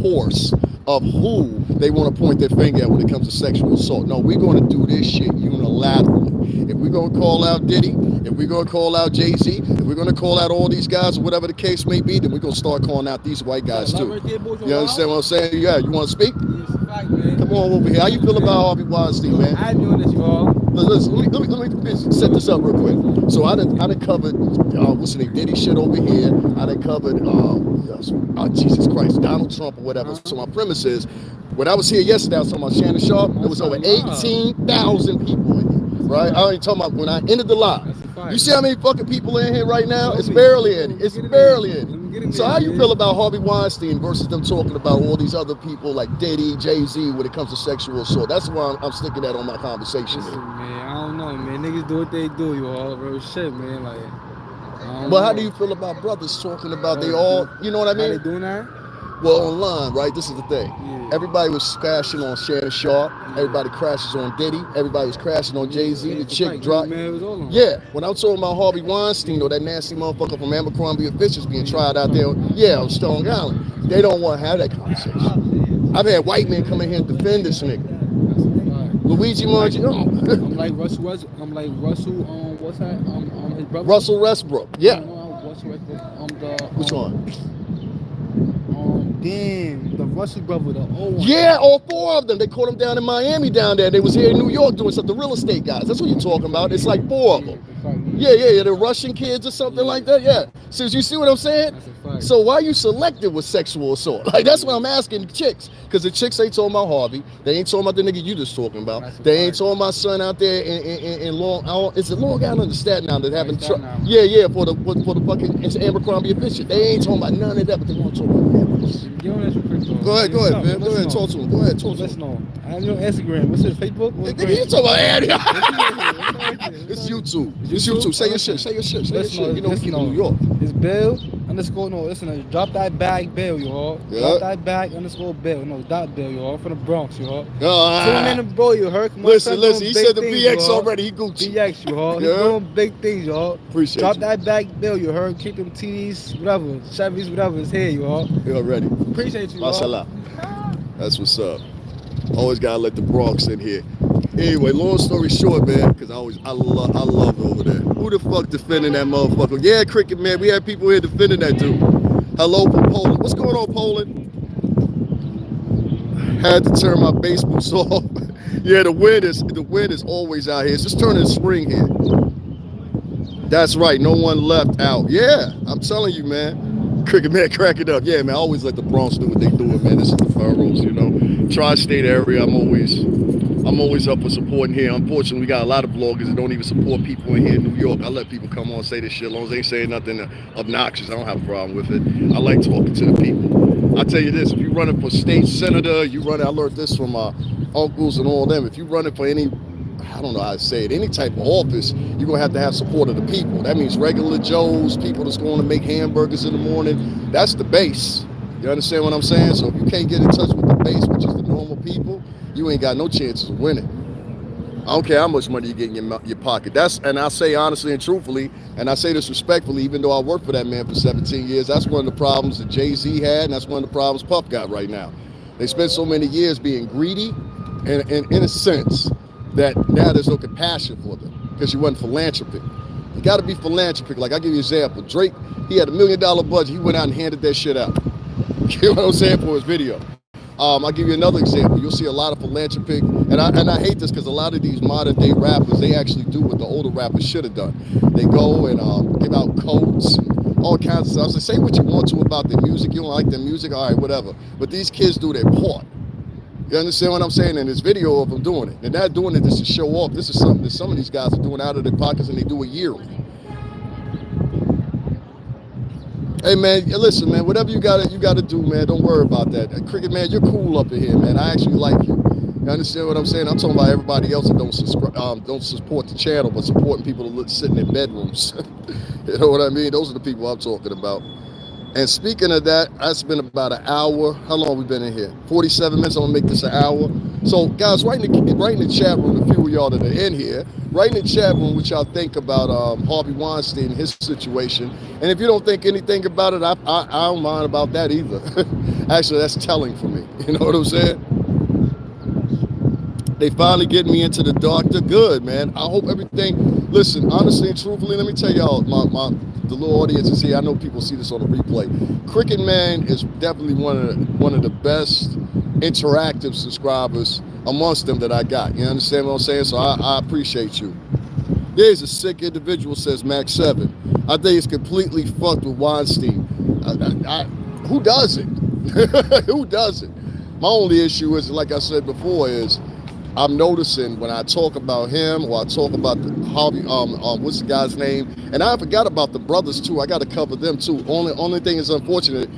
course of who they want to point their finger at when it comes to sexual assault. No, we're going to do this shit unilaterally. If we're going to call out Diddy, if we're going to call out Jay-Z, if we're going to call out all these guys or whatever the case may be, then we're going to start calling out these white guys too. You understand what I'm saying? Yeah, you want to speak? Come on over here. How you feel about Harvey Weinstein, man? I doing this, y'all. Listen, let me set this up real quick. So I done covered, what's the name, Diddy shit over here. I done covered, Jesus Christ, Donald Trump or whatever. So my premise is, when I was here yesterday, I was talking about Shannon Sharpe. There was over 18,000 people in here, right? I ain't talking about when I ended the live. You see how many fucking people are in here right now? It's barely any. It's barely any. So how you feel about Harvey Weinstein versus them talking about all these other people like Diddy, Jay-Z when it comes to sexual assault? That's why I'm sticking that on my conversation. Listen, man, I don't know, man. Niggas do what they do, you all real shit, man. Like, but how do you feel about brothers talking about they all, you know what I mean? How they doing that? Well, online, right? This is the thing. Yeah. Everybody was crashing on Shannon Sharpe. Yeah. Everybody crashes on Diddy. Everybody was crashing on Jay-Z. The chick dropped. Yeah. When I'm talking about Harvey Weinstein, or that nasty motherfucker from Abercrombie and Fitch's being tried out there, on Stone Island, they don't want to have that conversation. I've had white men come in here and defend this nigga. Luigi Margiano. I'm like Russell. What's that? His brother. Russell Westbrook. Yeah. Russell Westbrook. Which one? Damn, the Russian brother, the old one. Yeah, all 4 of them. They caught them down in Miami down there. They was here in New York doing something. The real estate guys. That's what you're talking about. It's like 4 of them. Yeah. The Russian kids or something like that. Yeah. So you see what I'm saying? That's a fact. So why you selected with sexual assault? Like, that's what I'm asking the chicks. Because the chicks ain't talking about Harvey. They ain't talking about the nigga you just talking about. They ain't talking about son out there in Long. Is it Long Island or Staten Island that having trouble? Yeah, for the fucking Abercrombie efficient. They ain't talking about none of that, but they want to talk about levels. Go ahead, man. Go ahead, talk to him. Listen on. I have your Instagram. What's his Facebook? Nigga, you talking about Andy? It's YouTube. It's YouTube. Say your shit. You know, we keep in New York. It's Bill _, no, listen, drop that bag Bill, you heard? Yeah. Drop that bag _ Bill. No, dot Bill, you heard? From the Bronx, you heard? Tune in the bro, you heard? Come on, listen. He said the BX already. He Gucci. BX, you heard? He's doing big things, you heard? Appreciate Drop you. that bag Bill, you heard? Keep them TDs, whatever, Chevys, whatever is here, you heard? You already. Appreciate you, Mashallah. That's what's up. Always gotta let the Bronx in here. Anyway, long story short, man, because I love over there. Who the fuck defending that motherfucker? Yeah, Cricket Man, we have people here defending that dude. Hello from Poland. What's going on, Poland? Had to turn my bass boots off. Yeah, the wind is always out here. It's just turning spring here. That's right, no one left out. Yeah, I'm telling you, man. Cricket Man, crack it up. Yeah, man, I always let the Bronx do what they doing, man. This is the boroughs, you know. Tri-state area, I'm always up for supporting here. Unfortunately, we got a lot of bloggers that don't even support people in here in New York. I let people come on and say this shit as long as they ain't saying nothing obnoxious. I don't have a problem with it. I like talking to the people. I tell you this, if you're running for state senator, I learned this from my uncles and all them. If you're running for any, I don't know how to say it, any type of office, you're going to have support of the people. That means regular Joes, people that's going to make hamburgers in the morning. That's the base. You understand what I'm saying? So if you can't get in touch with the base, which is the normal people, you ain't got no chances of winning. I don't care how much money you get in your pocket. And I say honestly and truthfully, and I say this respectfully, even though I worked for that man for 17 years, that's one of the problems that Jay-Z had, and that's one of the problems Puff got right now. They spent so many years being greedy, and in a sense, that now there's no compassion for them, because you wasn't philanthropic. You got to be philanthropic. Like, I'll give you an example. Drake, he had $1 million budget. He went out and handed that shit out. You know what I'm saying, for his video. I'll give you another example. You'll see a lot of philanthropic, and I hate this because a lot of these modern day rappers, they actually do what the older rappers should have done. They go and give out coats and all kinds of stuff. So say what you want to about their music. You don't like their music, all right, whatever. But these kids do their part. You understand what I'm saying? And there's video of them doing it. They're not doing it just to show off. This is something that some of these guys are doing out of their pockets, and they do it yearly. Hey man, listen man, whatever you gotta do, man. Don't worry about that. Cricket Man, you're cool up in here, man. I actually like you. You understand what I'm saying? I'm talking about everybody else that don't support the channel, but supporting people that sit in their bedrooms. You know what I mean? Those are the people I'm talking about. And speaking of that, it's been about an hour. How long have we been in here? 47 minutes. I'm gonna make this an hour. So guys, write in the chat room, a few of y'all that are in here, write in the chat room what y'all think about Harvey Weinstein and his situation. And if you don't think anything about it, I don't mind about that either. Actually, that's telling for me. You know what I'm saying? They finally getting me into the doctor. Good, man. I hope everything. Listen, honestly and truthfully, let me tell y'all, the little audience is here. I know people see this on the replay. Cricket Man is definitely one of the best interactive subscribers amongst them that I got. You understand what I'm saying? So I appreciate you. There's a sick individual, says Max 7. I think it's completely fucked with Weinstein. Who does it? Who does it? My only issue is, like I said before, is I'm noticing when I talk about him or I talk about the Harvey, what's the guy's name? And I forgot about the brothers too. I got to cover them too. Only thing is unfortunate,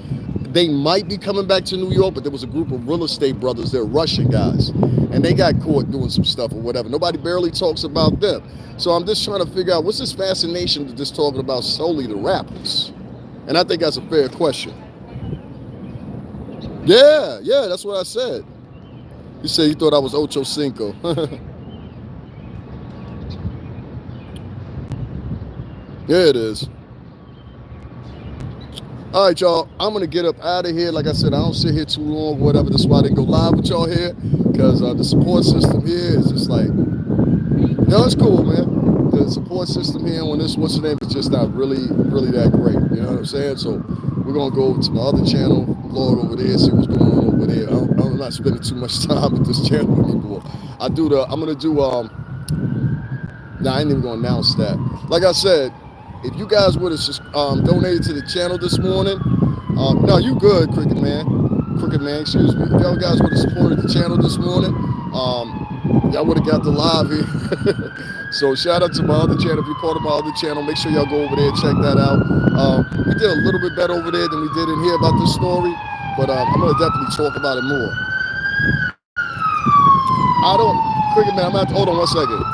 they might be coming back to New York, but there was a group of real estate brothers. They're Russian guys, and they got caught doing some stuff or whatever. Nobody barely talks about them. So I'm just trying to figure out what's this fascination to just talking about solely the rappers. And I think that's a fair question. Yeah, that's what I said. You said you thought I was Ocho Cinco. Yeah, it is. All right, y'all. I'm going to get up out of here. Like I said, I don't sit here too long, whatever. That's why I didn't go live with y'all here, because the support system here is just like, it's cool, man. the support system here on this, what's the name, is just not really that great. You know what I'm saying? So we're gonna go over to my other channel, log over there, see what's going on over there. I'm not spending too much time with this channel anymore. I'm gonna do I ain't even gonna announce that. Like I said, if you guys would have donated to the channel this morning, no, you good, Cricket Man, excuse me. If y'all guys would have supported the channel this morning, y'all would have got the live here. So shout out to my other channel. If you're part of my other channel, make sure y'all go over there and check that out. We did a little bit better over there than we did in here about this story, but I'm gonna definitely talk about it more. Cricket Man, hold on 1 second.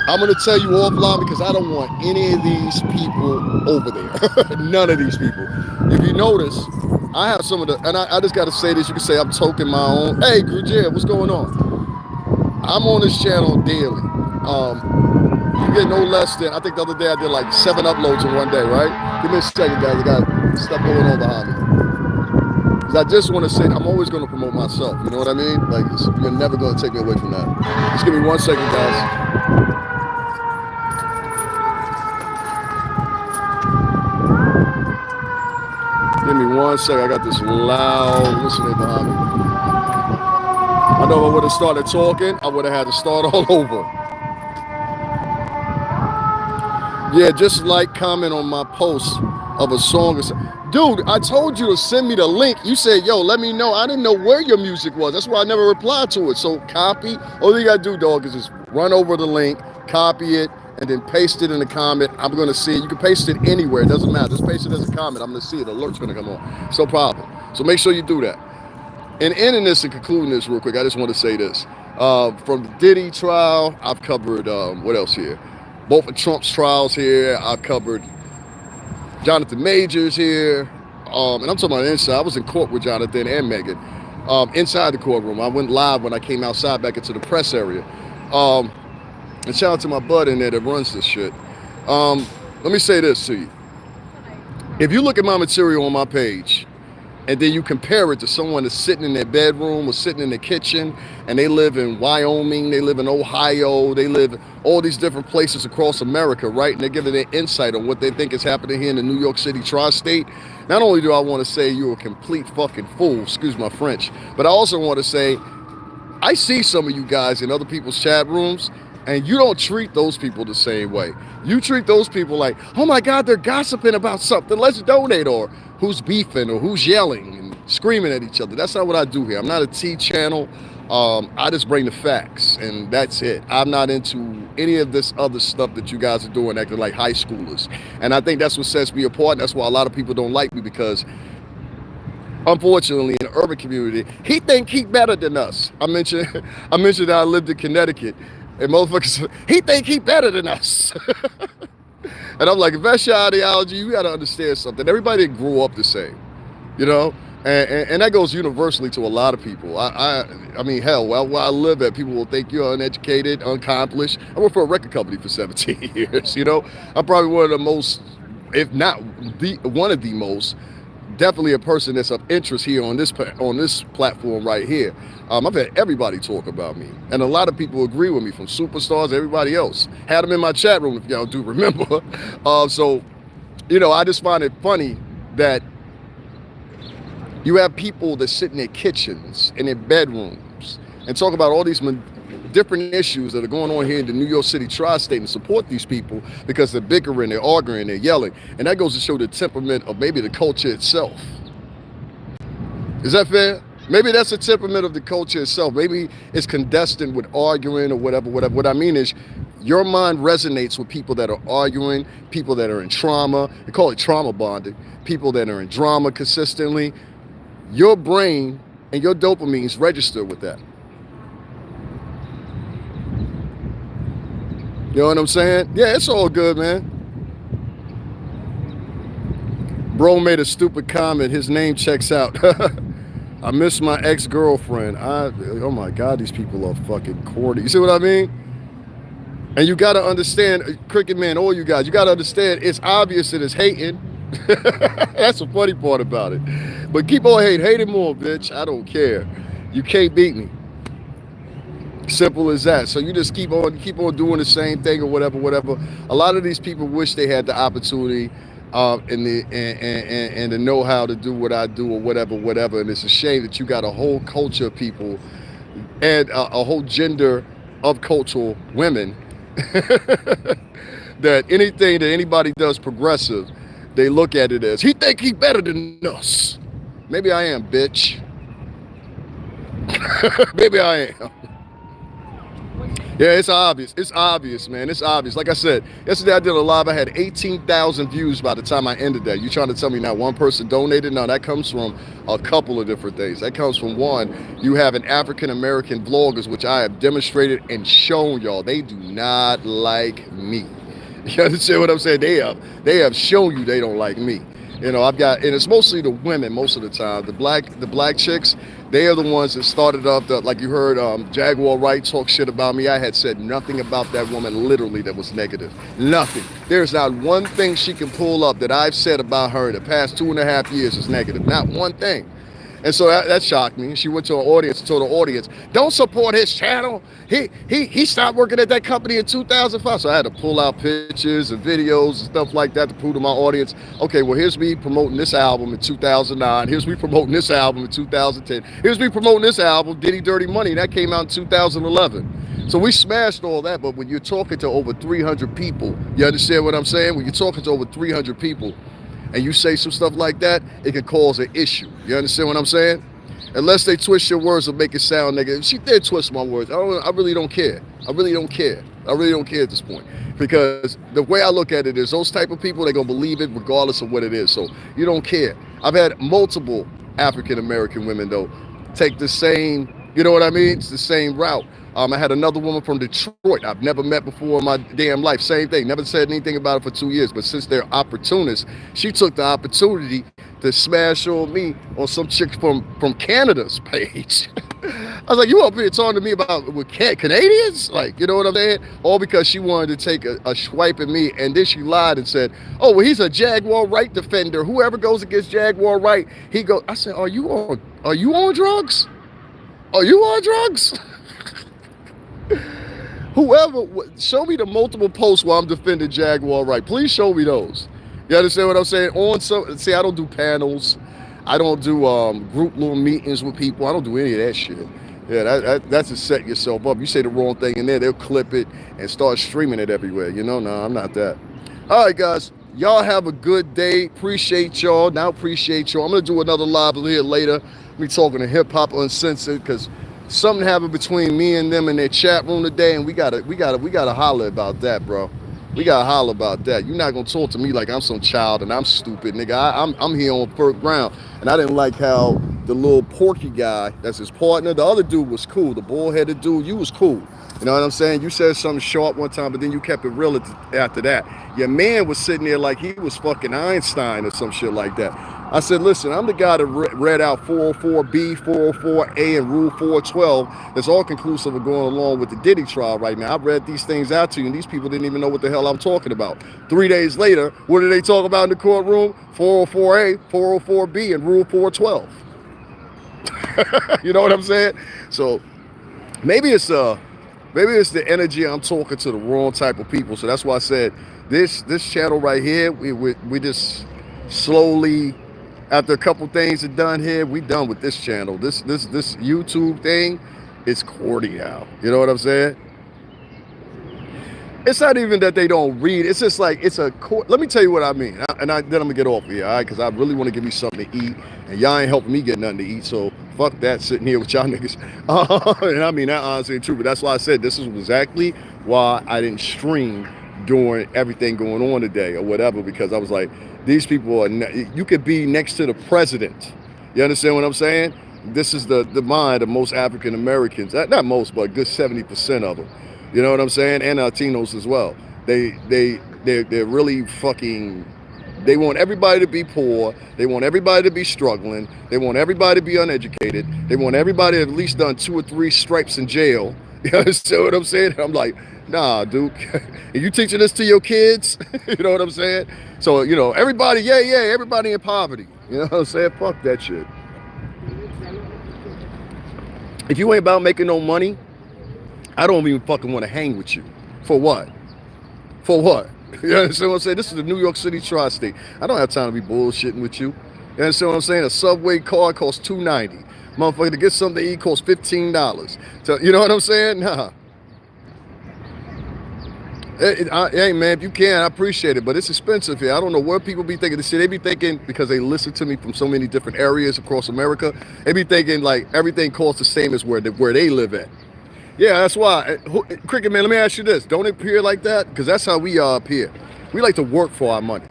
I'm going to tell you offline because I don't want any of these people over there. None of these people. If you notice, I have some of the, and I just got to say this, you can say I'm toking my own. Hey, Grujia, what's going on? I'm on this channel daily. You get no less than, I think the other day I did like 7 uploads in one day, right? Give me a second, guys. I got stuff going on behind me. Because I just want to say, I'm always going to promote myself. You know what I mean? Like, you're never going to take me away from that. Just give me 1 second, guys. Give me 1 second. I got this loud listening behind me. I know if I would have started talking, I would have had to start all over. Yeah, just like, comment on my post of a song or something. Dude, I told you to send me the link. You said, yo, let me know. I didn't know where your music was. That's why I never replied to it. So copy. All you got to do, dog, is just run over the link, copy it, and then paste it in the comment. I'm going to see it. You can paste it anywhere. It doesn't matter. Just paste it as a comment. I'm going to see it. The alert's going to come on. It's no problem. So make sure you do that. And ending this and concluding this real quick, I just want to say this. From the Diddy trial, I've covered, what else here? Both of Trump's trials here. I've covered Jonathan Majors here. And I'm talking about inside. I was in court with Jonathan and Megan. Inside the courtroom. I went live when I came outside back into the press area. And shout out to my bud in there that runs this shit. Let me say this to you. If you look at my material on my page, and then you compare it to someone that's sitting in their bedroom or sitting in their kitchen, and they live in Wyoming, they live in Ohio, they live all these different places across America, right? And they're giving their insight on what they think is happening here in the New York City tri-state. Not only do I want to say you're a complete fucking fool, excuse my French, but I also want to say, I see some of you guys in other people's chat rooms, and you don't treat those people the same way. You treat those people like, oh my God, they're gossiping about something, let's donate, or who's beefing or who's yelling and screaming at each other. That's not what I do here. I'm not a T channel. I just bring the facts, and that's it. I'm not into any of this other stuff that you guys are doing, acting like high schoolers. And I think that's what sets me apart. And that's why a lot of people don't like me, because unfortunately in the urban community, he think he better than us. I mentioned that I lived in Connecticut, and motherfuckers, he think he better than us. And I'm like, if that's your ideology, you got to understand something. Everybody didn't grow up the same, you know? And that goes universally to a lot of people. I mean, hell, where I live at, people will think you're uneducated, unaccomplished. I worked for a record company for 17 years, you know? I'm probably one of the most, if not one of the most, definitely a person that's of interest here on this platform right here. I've had everybody talk about me, and a lot of people agree with me, from superstars, everybody else. Had them in my chat room, if y'all do remember. So, you know, I just find it funny that you have people that sit in their kitchens, in their bedrooms, and talk about all these different issues that are going on here in the New York City tri-state, and support these people because they're bickering, they're arguing, they're yelling. And that goes to show the temperament of maybe the culture itself. Is that fair? Maybe that's the temperament of the culture itself. Maybe it's condensed with arguing or whatever. What I mean is, your mind resonates with people that are arguing, people that are in trauma. They call it trauma bonding. People that are in drama consistently. Your brain and your dopamines register with that. You know what I'm saying? Yeah, it's all good, man. Bro made a stupid comment. His name checks out. I miss my ex-girlfriend. Oh my God, these people are fucking corny. You see what I mean? And you got to understand, Cricket Man, all you guys, you got to understand, it's obvious that it's hating. That's the funny part about it. But keep on hating. Hate it more, bitch. I don't care. You can't beat me. Simple as that. So you just keep on doing the same thing or whatever. A lot of these people wish they had the opportunity and the know how to do what I do or whatever. And it's a shame that you got a whole culture of people and a whole gender of cultural women that anything that anybody does progressive, they look at it as he think he better than us. Maybe I am, bitch. Maybe I am. Yeah, it's obvious. It's obvious, man. It's obvious. Like I said, yesterday I did a live. I had 18,000 views by the time I ended that. You trying to tell me not one person donated? No, that comes from a couple of different things. That comes from one, you have an African-American vloggers, which I have demonstrated and shown y'all. They do not like me. You understand what I'm saying? They have shown you they don't like me. You know, I've got, and it's mostly the women most of the time. The black chicks, they are the ones that started up the, like you heard Jaguar Wright talk shit about me. I had said nothing about that woman literally that was negative. Nothing. There's not one thing she can pull up that I've said about her in the past 2.5 years is negative. Not one thing. And so that shocked me. She went to her audience and told the audience, don't support his channel. He stopped working at that company in 2005. So I had to pull out pictures and videos and stuff like that to prove to my audience, okay, well, here's me promoting this album in 2009. Here's me promoting this album in 2010. Here's me promoting this album, Diddy Dirty Money. That came out in 2011. So we smashed all that. But when you're talking to over 300 people, you understand what I'm saying? When you're talking to over 300 people, and you say some stuff like that, it can cause an issue. You understand what I'm saying? Unless they twist your words or make it sound negative. She did twist my words. I really don't care. I really don't care at this point. Because the way I look at it is those type of people, they're going to believe it regardless of what it is. So you don't care. I've had multiple African-American women, though, take the same, you know what I mean? It's the same route. I had another woman from Detroit I've never met before in my damn life. Same thing. Never said anything about it for 2 years. But since they're opportunists, she took the opportunity to smash on me on some chick from Canada's page. I was like, you up here talking to me about with Canadians? Like, you know what I'm saying? All because she wanted to take a swipe at me. And then she lied and said, oh, well, he's a Jaguar Wright defender. Whoever goes against Jaguar Wright, he goes. I said, are you on drugs? Are you on drugs? Whoever, show me the multiple posts while I'm defending Jaguar Wright. Please show me those. You understand what I'm saying? See, I don't do panels. I don't do group little meetings with people. I don't do any of that shit. Yeah, that's to set yourself up. You say the wrong thing in there, they'll clip it and start streaming it everywhere. You know, no, I'm not that. All right, guys. Y'all have a good day. Appreciate y'all. Now appreciate y'all. I'm going to do another live here later. Me talking to Hip Hop Uncensored because something happened between me and them in their chat room today, and we gotta holler about that, bro. We gotta holler about that. You're not gonna talk to me like I'm some child and I'm stupid, nigga. I'm here on first ground, and I didn't like how the little porky guy, that's his partner, the other dude was cool. The bald-headed dude, you was cool. You know what I'm saying? You said something sharp one time, but then you kept it real after that. Your man was sitting there like he was fucking Einstein or some shit like that. I said, listen, I'm the guy that read out 404B, 404A, and Rule 412. That's all conclusive of going along with the Diddy trial right now. I read these things out to you, and these people didn't even know what the hell I'm talking about. 3 days later, what did they talk about in the courtroom? 404A, 404B, and Rule 412. You know what I'm saying? So maybe it's the energy. I'm talking to the wrong type of people. So that's why I said this channel right here, we just slowly, after a couple things are done here, we done with this channel. This YouTube thing is corny now. You know what I'm saying? It's not even that they don't read. It's just like let me tell you what I mean. Then I'm gonna get off here, all right? Because I really want to give me something to eat, and y'all ain't helping me get nothing to eat. So fuck that, sitting here with y'all niggas. And I mean that honestly and true. But that's why I said this is exactly why I didn't stream during everything going on today or whatever, because I was like, these people are. You could be next to the president. You understand what I'm saying? This is the mind of most African Americans. Not most, but a good 70% of them. You know what I'm saying? And Latinos as well. They're really fucking. They want everybody to be poor. They want everybody to be struggling. They want everybody to be uneducated. They want everybody to at least done 2 or 3 stripes in jail. You understand what I'm saying? I'm like, nah, dude. Are you teaching this to your kids? You know what I'm saying? So, you know, everybody, everybody in poverty. You know what I'm saying? Fuck that shit. If you ain't about making no money, I don't even fucking want to hang with you. For what? For what? You understand what I'm saying? This is the New York City tri-state. I don't have time to be bullshitting with you. You understand what I'm saying? A Subway card costs $2.90. Motherfucker, to get something to eat costs $15. So, you know what I'm saying? Nah. Hey, man, if you can, I appreciate it, but it's expensive here. I don't know where people be thinking this shit. They be thinking, because they listen to me from so many different areas across America, they be thinking like everything costs the same as where they live at. Yeah, that's why. Cricket, man, let me ask you this. Don't it appear like that? Because that's how we are up here. We like to work for our money.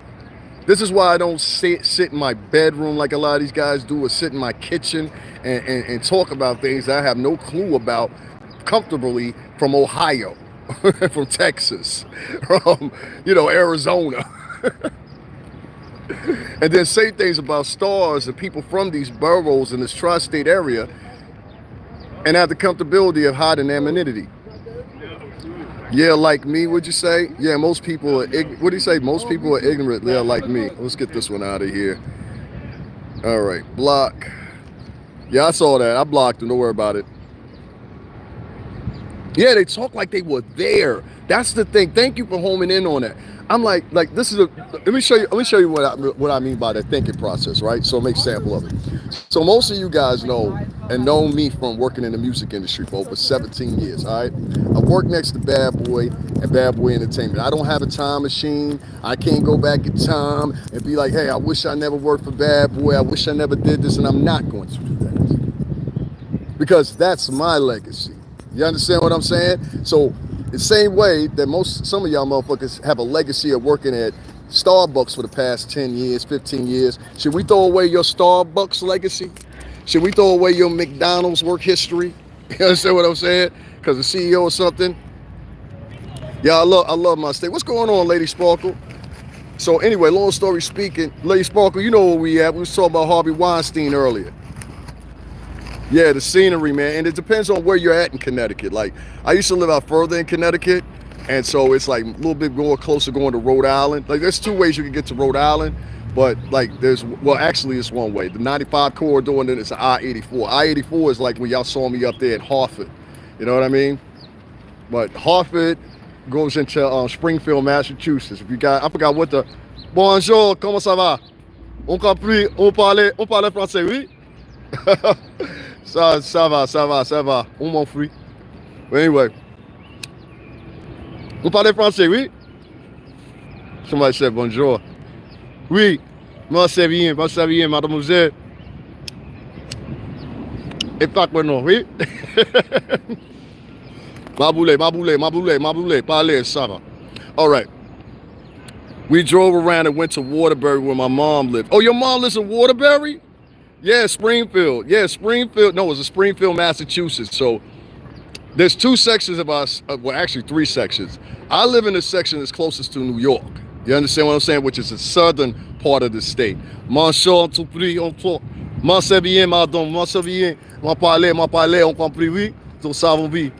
This is why I don't sit in my bedroom like a lot of these guys do, or sit in my kitchen and talk about things that I have no clue about comfortably from Ohio, from Texas, from, Arizona. And then say things about stars and people from these boroughs in this tri-state area and have the comfortability of hiding anonymity. Yeah, like me, would you say? Yeah, most people are, what do you say? Most people are ignorant. They're like me. Let's get this one out of here. All right, block. Yeah, I saw that. I blocked them. Don't worry about it. Yeah, they talk like they were there. That's the thing. Thank you for homing in on that. I'm like this is let me show you what I mean by the thinking process, right? So I'll make a sample of it. So most of you guys know me from working in the music industry for over 17 years, all right? I work next to Bad Boy and Bad Boy Entertainment. I don't have a time machine. I can't go back in time and be like, hey, I wish I never worked for Bad Boy. I wish I never did this, and I'm not going to do that. Because that's my legacy. You understand what I'm saying? So the same way that some of y'all motherfuckers have a legacy of working at Starbucks for the past 10 years, 15 years. Should we throw away your Starbucks legacy? Should we throw away your McDonald's work history? You understand what I'm saying? Because the CEO or something. Yeah, I love my state. What's going on, Lady Sparkle? So anyway, long story speaking, Lady Sparkle, you know where we at. We was talking about Harvey Weinstein earlier. Yeah, the scenery, man. And it depends on where you're at in Connecticut. Like, I used to live out further in Connecticut. And so it's like a little bit more closer going to Rhode Island. Like, there's two ways you can get to Rhode Island. But, like, actually, it's one way. The 95 corridor, and then it's I-84. I-84 is like when y'all saw me up there at Hartford. You know what I mean? But Hartford goes into Springfield, Massachusetts. If you got, I forgot what the... Bonjour, comment ça va? On parle français, oui? Ça va. On m'en fout. Anyway. Vous parlez français, oui? Somebody said bonjour. Oui. Moi, c'est bien, mademoiselle. Et pas que non, oui? Maboule. Parlez, ça va. All right. We drove around and went to Waterbury where my mom lived. Oh, your mom lives in Waterbury? Yeah, Springfield. Yeah, Springfield. No, it was Springfield, Massachusetts. So there's two sections of us, well, actually three sections. I live in the section that's closest to New York. You understand what I'm saying? Which is the southern part of the state. Monsieur, tout prix, on talk. Moi, c'est bien, madame. Moi, c'est bien. Moi, parler, on compris, oui. Donc, ça va bien.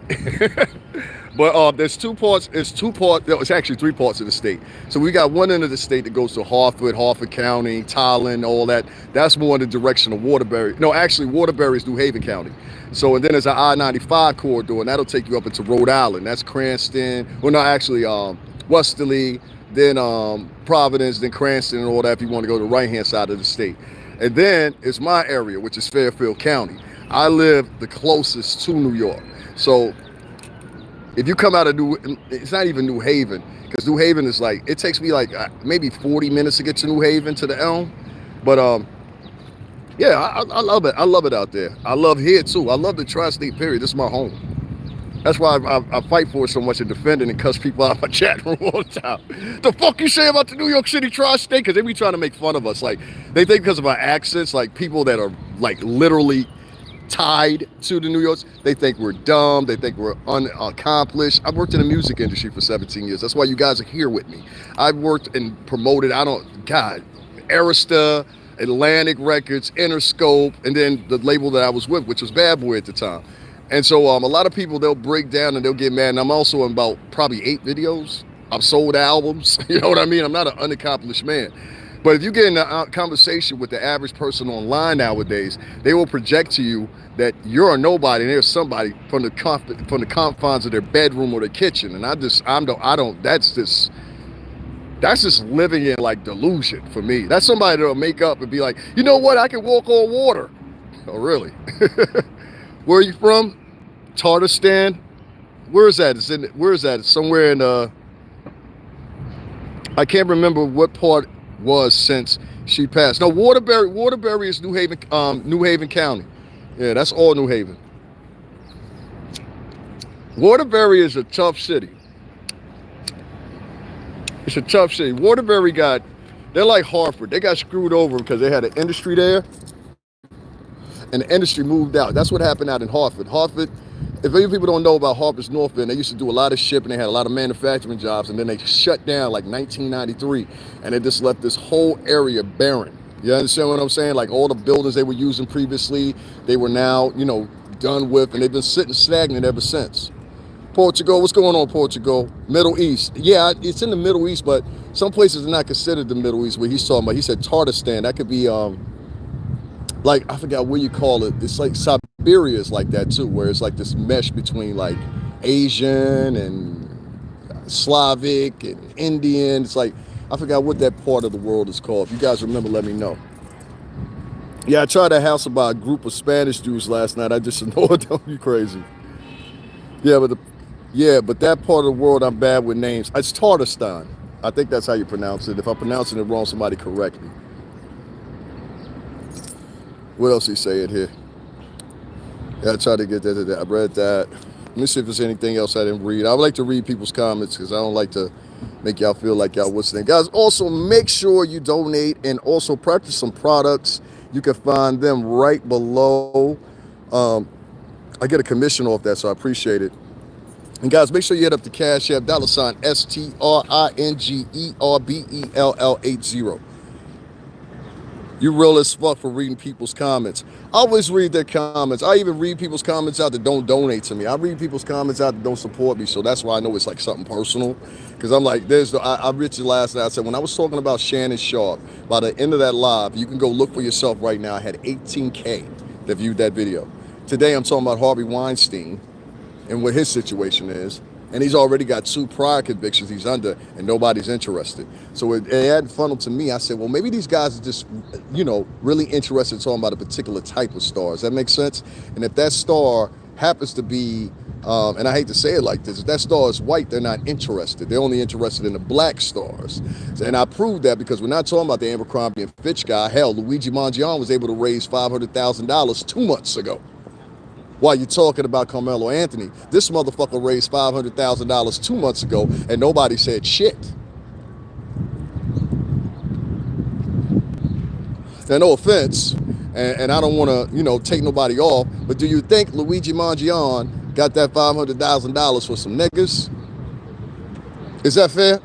But there's two parts. It's actually three parts of the state. So we got one end of the state that goes to Hartford County, Tolland, all that. That's more in the direction of Waterbury. No, actually, Waterbury is New Haven County. So, and then there's an I-95 corridor, and that'll take you up into Rhode Island. That's Cranston. Well, no, actually, Westerly, then Providence, then Cranston, and all that if you want to go to the right-hand side of the state. And then it's my area, which is Fairfield County. I live the closest to New York. So if you come out of it's not even New Haven, because New Haven is like, it takes me like maybe 40 minutes to get to New Haven, to the Elm. But yeah, I love it. I love it out there. I love here too. I love the tri-state period. This is my home. That's why I fight for it so much and defend it and cuss people out of my chat room all the time. The fuck you say about the New York City tri-state? Because they be trying to make fun of us. Like, they think because of our accents, like people that are like literally tied to the New York, they think we're dumb, they think we're unaccomplished. I've worked in the music industry for 17 years. That's why you guys are here with me. I've worked and promoted, Arista, Atlantic Records, Interscope, and then the label that I was with, which was Bad Boy at the time. And so a lot of people, they'll break down and they'll get mad. And I'm also in about probably 8 videos. I've sold albums. You know what I mean? I'm not an unaccomplished man. But if you get in a conversation with the average person online nowadays, they will project to you that you're a nobody and there's somebody from the confines of their bedroom or their kitchen. And that's just living in like delusion for me. That's somebody that'll make up and be like, you know what, I can walk on water. Oh, really? Where are you from? Tartarstan? Where is that? Where is that? It's somewhere in I can't remember what part was since she passed. No, Waterbury is New Haven County. Yeah, that's all New Haven. Waterbury is a tough city. It's a tough city. Waterbury they're like Hartford. They got screwed over because they had an industry there, and the industry moved out. That's what happened out in Hartford. Hartford, if any people don't know about Hartford's North End, they used to do a lot of shipping. They had a lot of manufacturing jobs, and then they shut down like 1993, and it just left this whole area barren. You understand what I'm saying? Like all the buildings they were using previously, they were now, done with, and they've been sitting stagnant ever since. Portugal, what's going on, Portugal? Middle East. Yeah, it's in the Middle East, but some places are not considered the Middle East, where he's talking about. He said Tartarstan. That could be, like, I forgot what you call it. It's like Siberia is like that, too, where it's like this mesh between, like, Asian and Slavic and Indian. It's like, I forgot what that part of the world is called. If you guys remember, let me know. Yeah, I tried to house by a group of Spanish dudes last night. I just annoyed them. You crazy. But that part of the world, I'm bad with names. It's Tartarstan. I think that's how you pronounce it. If I'm pronouncing it wrong, somebody correct me. What else he saying here? Yeah, I tried to get that. I read that. Let me see if there's anything else I didn't read. I would like to read people's comments because I don't like to make y'all feel like y'all listening. Guys, also make sure you donate and also purchase some products. You can find them right below. I get a commission off that, so I appreciate it. And guys, make sure you head up to Cash App, $STRINGERBELL80. You real as fuck for reading people's comments. I always read their comments. I even read people's comments out that don't donate to me. I read people's comments out that don't support me, so that's why I know it's like something personal. Because I'm like, I read you last night. I said, when I was talking about Shannon Sharpe, by the end of that live, you can go look for yourself right now. I had 18K that viewed that video. Today, I'm talking about Harvey Weinstein and what his situation is. And he's already got 2 prior convictions he's under, and nobody's interested. So it hadn't funneled to me. I said, well, maybe these guys are just, really interested in talking about a particular type of star. Does that make sense? And if that star happens to be, and I hate to say it like this, if that star is white, they're not interested. They're only interested in the black stars. And I proved that because we're not talking about the Abercrombie and Fitch guy. Hell, Luigi Mangione was able to raise $500,000 2 months ago. While you're talking about Carmelo Anthony, this motherfucker raised $500,000 2 months ago, and nobody said shit. Now, no offense, and I don't want to, take nobody off, but do you think Luigi Mangione got that $500,000 for some niggas? Is that fair?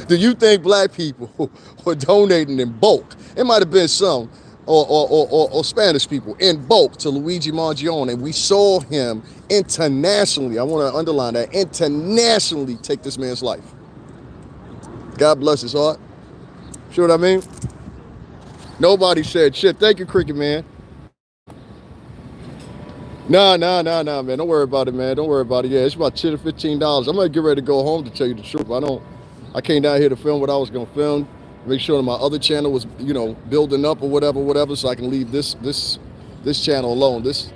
Do you think black people were donating in bulk? It might have been some. Or Spanish people in bulk to Luigi Mangione, and we saw him internationally, I want to underline that, internationally take this man's life. God bless his heart. See what I mean? Nobody said shit. Thank you, Cricket Man. Nah, man. Don't worry about it, man. Don't worry about it. Yeah, it's about $10 to $15. I'm gonna get ready to go home, to tell you the truth. I came down here to film what I was gonna film. Make sure that my other channel was, building up or whatever, so I can leave this channel alone. This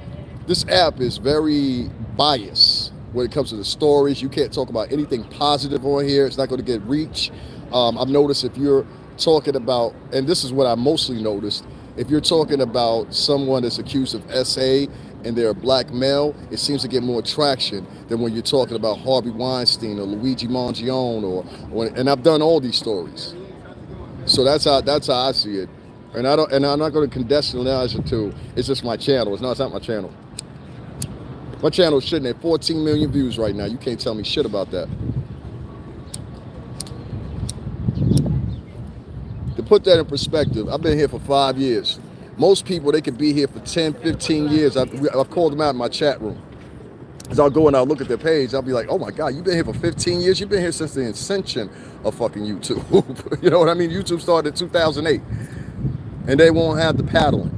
app is very biased when it comes to the stories. You can't talk about anything positive on here. It's not going to get reach. I've noticed if you're talking about, and this is what I mostly noticed, if you're talking about someone that's accused of SA and they're a black male, it seems to get more traction than when you're talking about Harvey Weinstein or Luigi Mangione and I've done all these stories. So that's how I see it, and I'm not going to conditionalize it to. It's just my channel. It's not my channel. My channel is sitting at 14 million views right now. You can't tell me shit about that. To put that in perspective, I've been here for 5 years. Most people, they could be here for 10, 15 years. I've called them out in my chat room. As I'll go and I'll look at their page, I'll be like, oh my God, you've been here for 15 years? You've been here since the ascension of fucking YouTube. You know what I mean? YouTube started in 2008. And they won't have the paddling.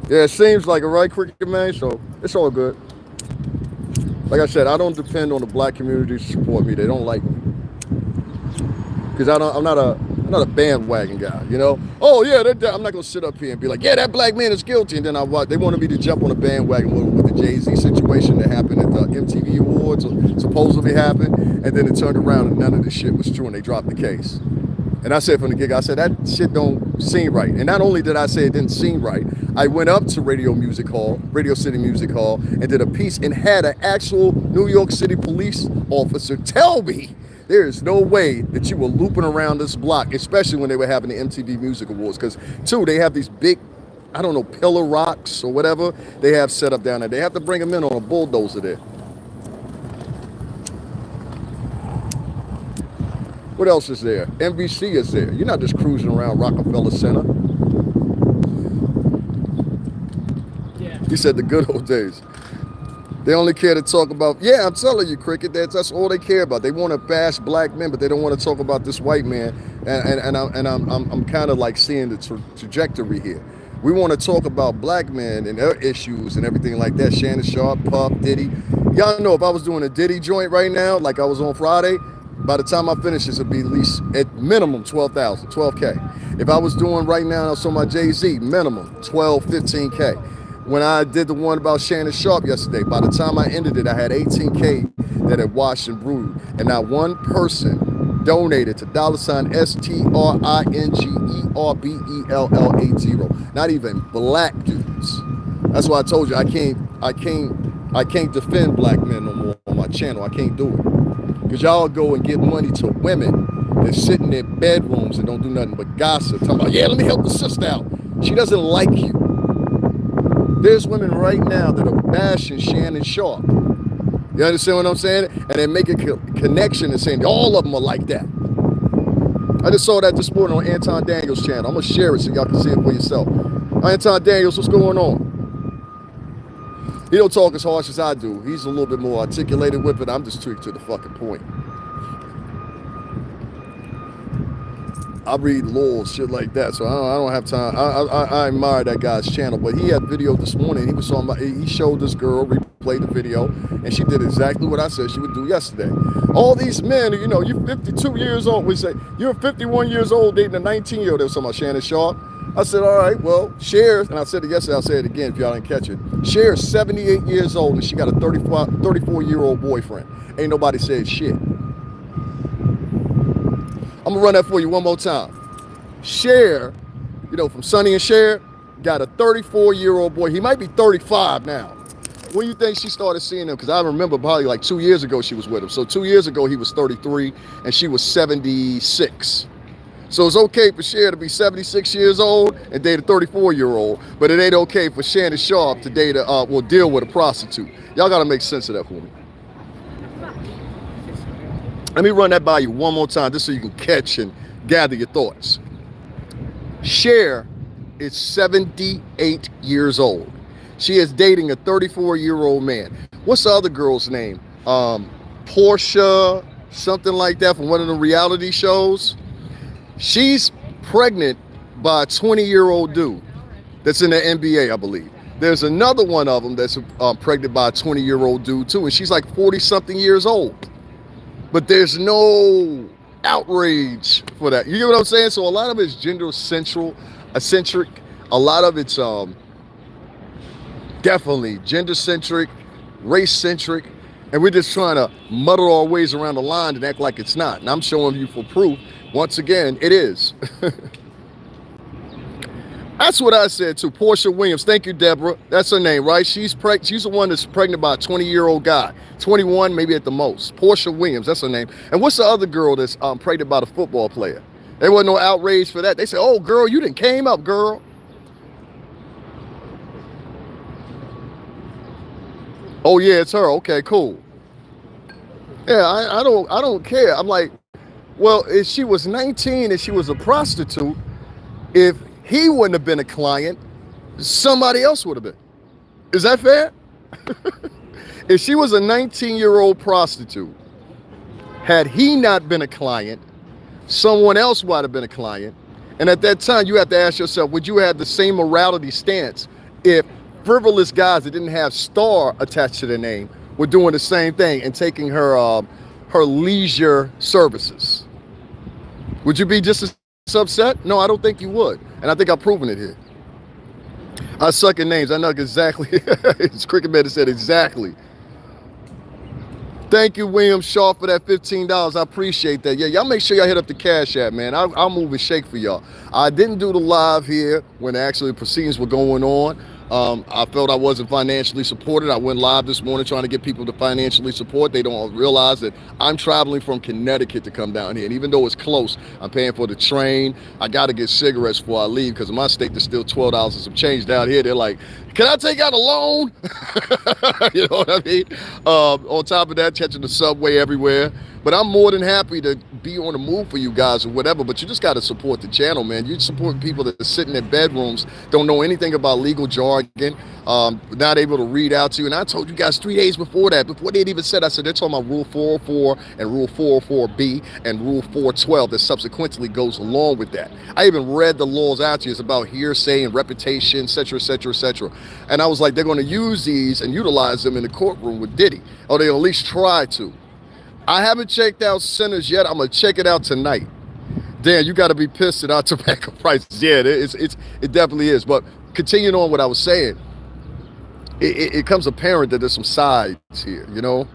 Yeah, it seems like it, right, Cricket Man? So it's all good. Like I said, I don't depend on the black community to support me. They don't like me. Because I'm not a bandwagon guy, you know? Oh yeah, I'm not gonna sit up here and be like, yeah, that black man is guilty. And then they wanted me to jump on the bandwagon with the Jay-Z situation that happened at the MTV Awards, or supposedly happened, and then it turned around and none of the shit was true and they dropped the case. And I said from the gig, I said, that shit don't seem right. And not only did I say it didn't seem right, I went up to Radio City Music Hall, and did a piece and had an actual New York City police officer tell me there is no way that you were looping around this block, especially when they were having the MTV Music Awards. Because, two, they have these big, I don't know, pillar rocks or whatever they have set up down there. They have to bring them in on a bulldozer there. What else is there? NBC is there. You're not just cruising around Rockefeller Center. Yeah. He said the good old days. They only care to talk about, yeah, I'm telling you, Cricket, that's all they care about. They want to bash black men, but they don't want to talk about this white man. And I'm kind of like seeing the trajectory here. We want to talk about black men and their issues and everything like that. Shannon Sharp, Puff, Diddy. Y'all know if I was doing a Diddy joint right now, like I was on Friday, by the time I finish this, it'll be at least, at minimum, 12K. If I was doing right now, I was on my Jay-Z, minimum, 12, 15K. When I did the one about Shannon Sharp yesterday, by the time I ended it, I had 18K that had washed and brewed. And not one person donated to $STRINGERBELL80. Not even black dudes. That's why I told you I can't defend black men no more on my channel. I can't do it. Because y'all go and give money to women that sit in their bedrooms and don't do nothing but gossip. Talking about, yeah, let me help the sister out. She doesn't like you. There's women right now that are bashing Shannon Sharp. You understand what I'm saying? And they make a connection and saying all of them are like that. I just saw that this morning on Anton Daniels' channel. I'm going to share it so y'all can see it for yourself. Anton Daniels, what's going on? He don't talk as harsh as I do. He's a little bit more articulated with it. I'm just straight to the fucking point. I read law, shit like that, so I don't have time. I admire that guy's channel, but he had video this morning. He was talking about, he showed this girl, replayed the video, and she did exactly what I said she would do yesterday. All these men, you know, you're 52 years old. We say, you're 51 years old dating a 19-year-old. They were talking about Shannon Sharp. I said, all right, well, Cher, and I said it yesterday, I'll say it again if y'all didn't catch it. Cher is 78 years old, and she got a 34-year-old boyfriend. Ain't nobody said shit. I'm gonna run that for you one more time. Cher, you know, from Sonny and Cher, got a 34-year-old boy. He might be 35 now. When do you think she started seeing him? Because I remember probably like 2 years ago she was with him. So 2 years ago he was 33 and she was 76. So it's okay for Cher to be 76 years old and date a 34-year-old, but it ain't okay for Shannon Sharp to date deal with a prostitute. Y'all gotta make sense of that for me. Let me run that by you one more time just so you can catch and gather your thoughts. Cher is 78 years old. She is dating a 34-year-old man. What's the other girl's name? Portia, something like that, from one of the reality shows. She's pregnant by a 20-year-old dude that's in the NBA, I believe. There's another one of them that's pregnant by a 20-year-old dude too, and she's like 40-something years old. But there's no outrage for that. You get what I'm saying? So a lot of it's eccentric. A lot of it's definitely gender-centric, race-centric, and we're just trying to muddle our ways around the line and act like it's not. And I'm showing you for proof. Once again, it is. That's what I said to Portia Williams. Thank you, Deborah. That's her name, right? She's the one that's pregnant by a 20-year-old guy. 21, maybe at the most. Portia Williams, that's her name. And what's the other girl that's pregnant by the football player? There wasn't no outrage for that. They said, oh, girl, you done came up, girl. Oh, yeah, it's her. Okay, cool. Yeah, I don't care. I'm like, well, if she was 19 and she was a prostitute, if he wouldn't have been a client, somebody else would have been. Is that fair? If she was a 19-year-old prostitute, had he not been a client, someone else might have been a client. And at that time, you have to ask yourself, would you have the same morality stance if frivolous guys that didn't have star attached to their name were doing the same thing and taking her leisure services? Would you be just as upset? No, I don't think you would. And I think I've proven it here. I suck at names. I know exactly. It's Cricket Man that said exactly. Thank you, William Shaw, for that $15. I appreciate that. Yeah, y'all make sure y'all hit up the Cash App, man. I'll move and shake for y'all. I didn't do the live here when actually proceedings were going on. I felt I wasn't financially supported. I went live this morning trying to get people to financially support. They don't realize that I'm traveling from Connecticut to come down here. And even though it's close, I'm paying for the train. I got to get cigarettes before I leave because in my state, there's still $12 and some change. Down here, they're like, can I take out a loan? You know what I mean? On top of that, catching the subway everywhere. But I'm more than happy to be on the move for you guys or whatever, but you just got to support the channel, man. You support people that are sitting in bedrooms, don't know anything about legal jargon, not able to read out to you. And I told you guys 3 days before that, before they'd even said, I said, they're talking about Rule 404 and Rule 404B and Rule 412 that subsequently goes along with that. I even read the laws out to you. It's about hearsay and reputation, et cetera, et cetera, et cetera. And I was like, they're going to use these and utilize them in the courtroom with Diddy, or they'll at least try to. I haven't checked out Sinners yet. I'm going to check it out tonight. Dan, you got to be pissed at our tobacco prices. Yeah, it definitely is. But continuing on what I was saying, it comes apparent that there's some sides here, you know?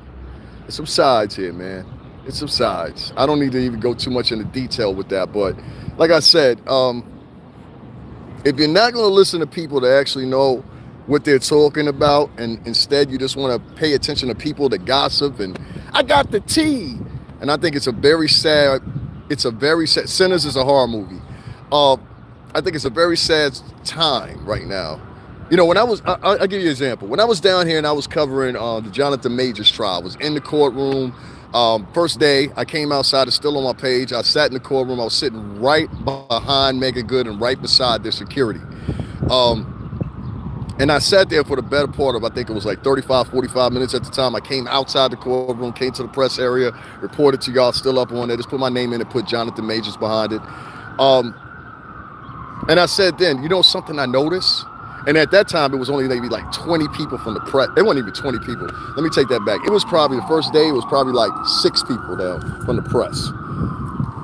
There's some sides here, man. It's some sides. I don't need to even go too much into detail with that. But like I said, if you're not going to listen to people that actually know what they're talking about, and instead you just want to pay attention to people that gossip and I got the tea. And I think it's a very sad, Sinners is a horror movie. I think it's a very sad time right now. You know, when I'll give you an example. When I was down here and I was covering the Jonathan Majors trial, I was in the courtroom. First day, I came outside, it's still on my page. I sat in the courtroom. I was sitting right behind Megan Good and right beside their security. And I sat there for the better part of, I think it was like 35, 45 minutes at the time. I came outside the courtroom, came to the press area, reported to y'all, still up on there. Just put my name in and put Jonathan Majors behind it. And I said then, you know something I noticed? And at that time, it was only maybe like 20 people from the press. It wasn't even 20 people. Let me take that back. It was probably the first day, it was probably like 6 people there from the press.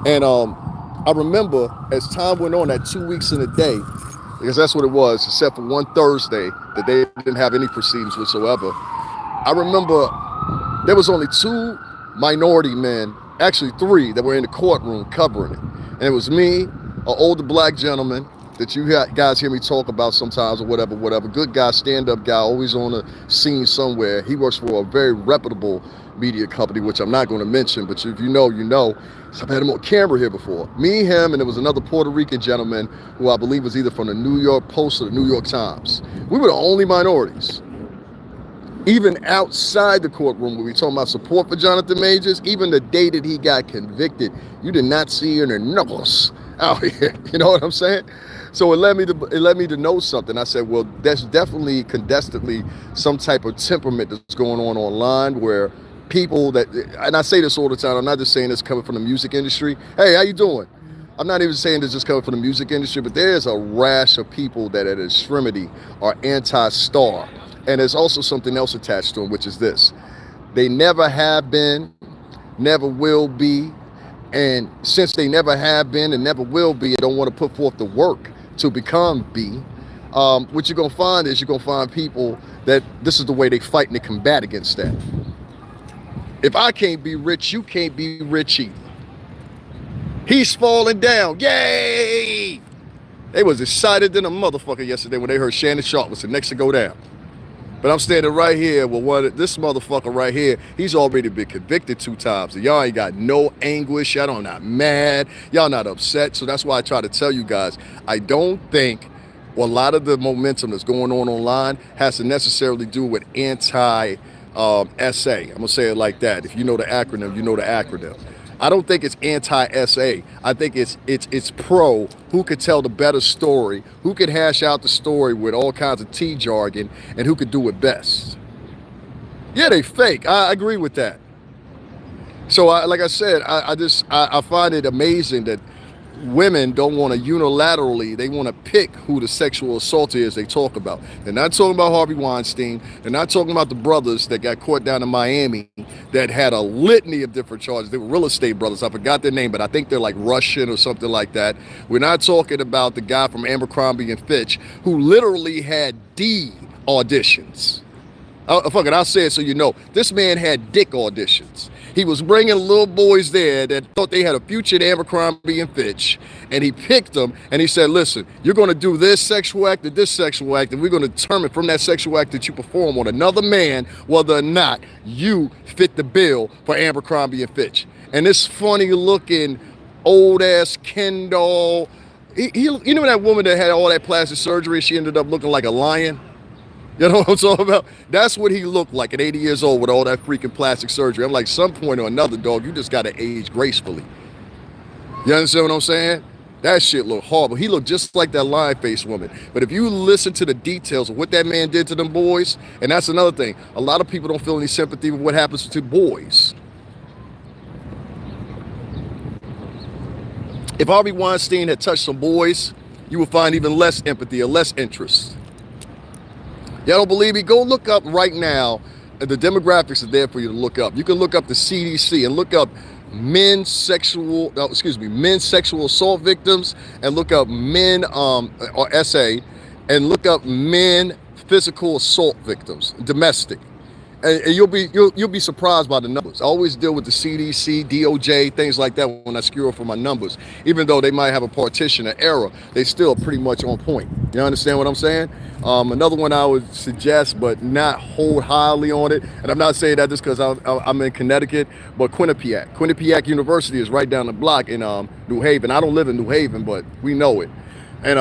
And I remember as time went on, that 2 weeks in a day, because that's what it was, except for one Thursday that they didn't have any proceedings whatsoever. I remember there was only 2 minority men, actually 3, that were in the courtroom covering it. And it was me, an older black gentleman that you guys hear me talk about sometimes or whatever. Good guy, stand-up guy, always on a scene somewhere. He works for a very reputable media company, which I'm not going to mention, but if you know, you know. So I've had him on camera here before. Me, him, and there was another Puerto Rican gentleman who I believe was either from the New York Post or the New York Times. We were the only minorities. Even outside the courtroom, when we talking about support for Jonathan Majors, even the day that he got convicted, you did not see any knuckles out here. You know what I'm saying? So it led me to know something. I said, well, that's definitely contestedly some type of temperament that's going on online where people that, and I say this all the time, I'm not just saying this coming from the music industry. Hey, how you doing? I'm not even saying this just coming from the music industry, but there's a rash of people that at extremity are anti-star. And there's also something else attached to them, which is this. They never have been, never will be. And since they never have been and never will be, they don't want to put forth the work to become B. What you're going to find is you're going to find people that this is the way they fight and they combat against that. If I can't be rich, you can't be rich either. He's falling down. Yay! They was excited than a motherfucker yesterday when they heard Shannon Sharp was the next to go down. But I'm standing right here with this motherfucker right here. He's already been convicted 2 times. And y'all ain't got no anguish. Y'all not mad. Y'all not upset. So that's why I try to tell you guys, I don't think a lot of the momentum that's going on online has to necessarily do with anti-SA. I'm going to say it like that. If you know the acronym, you know the acronym. I don't think it's anti-SA. I think it's pro who could tell the better story, who could hash out the story with all kinds of T jargon, and who could do it best. Yeah, they fake. I agree with that. So, like I said, I find it amazing that women don't want to unilaterally, they want to pick who the sexual assaulter is they talk about. They're not talking about Harvey Weinstein. They're not talking about the brothers that got caught down in Miami that had a litany of different charges. They were real estate brothers. I forgot their name, but I think they're like Russian or something like that. We're not talking about the guy from Abercrombie and Fitch who literally had D auditions. Fuck it, I'll say it so you know. This man had dick auditions. He was bringing little boys there that thought they had a future at Abercrombie and Fitch, and he picked them, and he said, listen, you're going to do this sexual act and this sexual act, and we're going to determine from that sexual act that you perform on another man whether or not you fit the bill for Abercrombie and Fitch. And this funny-looking, old-ass Ken doll, you know that woman that had all that plastic surgery, she ended up looking like a lion? You know what I'm talking about? That's what he looked like at 80 years old with all that freaking plastic surgery. I'm like, some point or another, dog, you just got to age gracefully. You understand what I'm saying? That shit looked horrible. He looked just like that lion-faced woman. But if you listen to the details of what that man did to them boys, and that's another thing, a lot of people don't feel any sympathy with what happens to boys. If Harvey Weinstein had touched some boys, you would find even less empathy or less interest. Y'all don't believe me? Go look up right now. The demographics are there for you to look up. You can look up the CDC and look up men sexual assault victims, and look up men or SA, and look up men physical assault victims, domestic. And you'll be surprised by the numbers. I always deal with the CDC, DOJ, things like that when I screw up for my numbers. Even though they might have a partition or error, they still pretty much on point. You understand what I'm saying? Another one I would suggest, but not hold highly on it, and I'm not saying that just because I'm in Connecticut, but Quinnipiac University is right down the block in New Haven. I don't live in New Haven, but we know it. And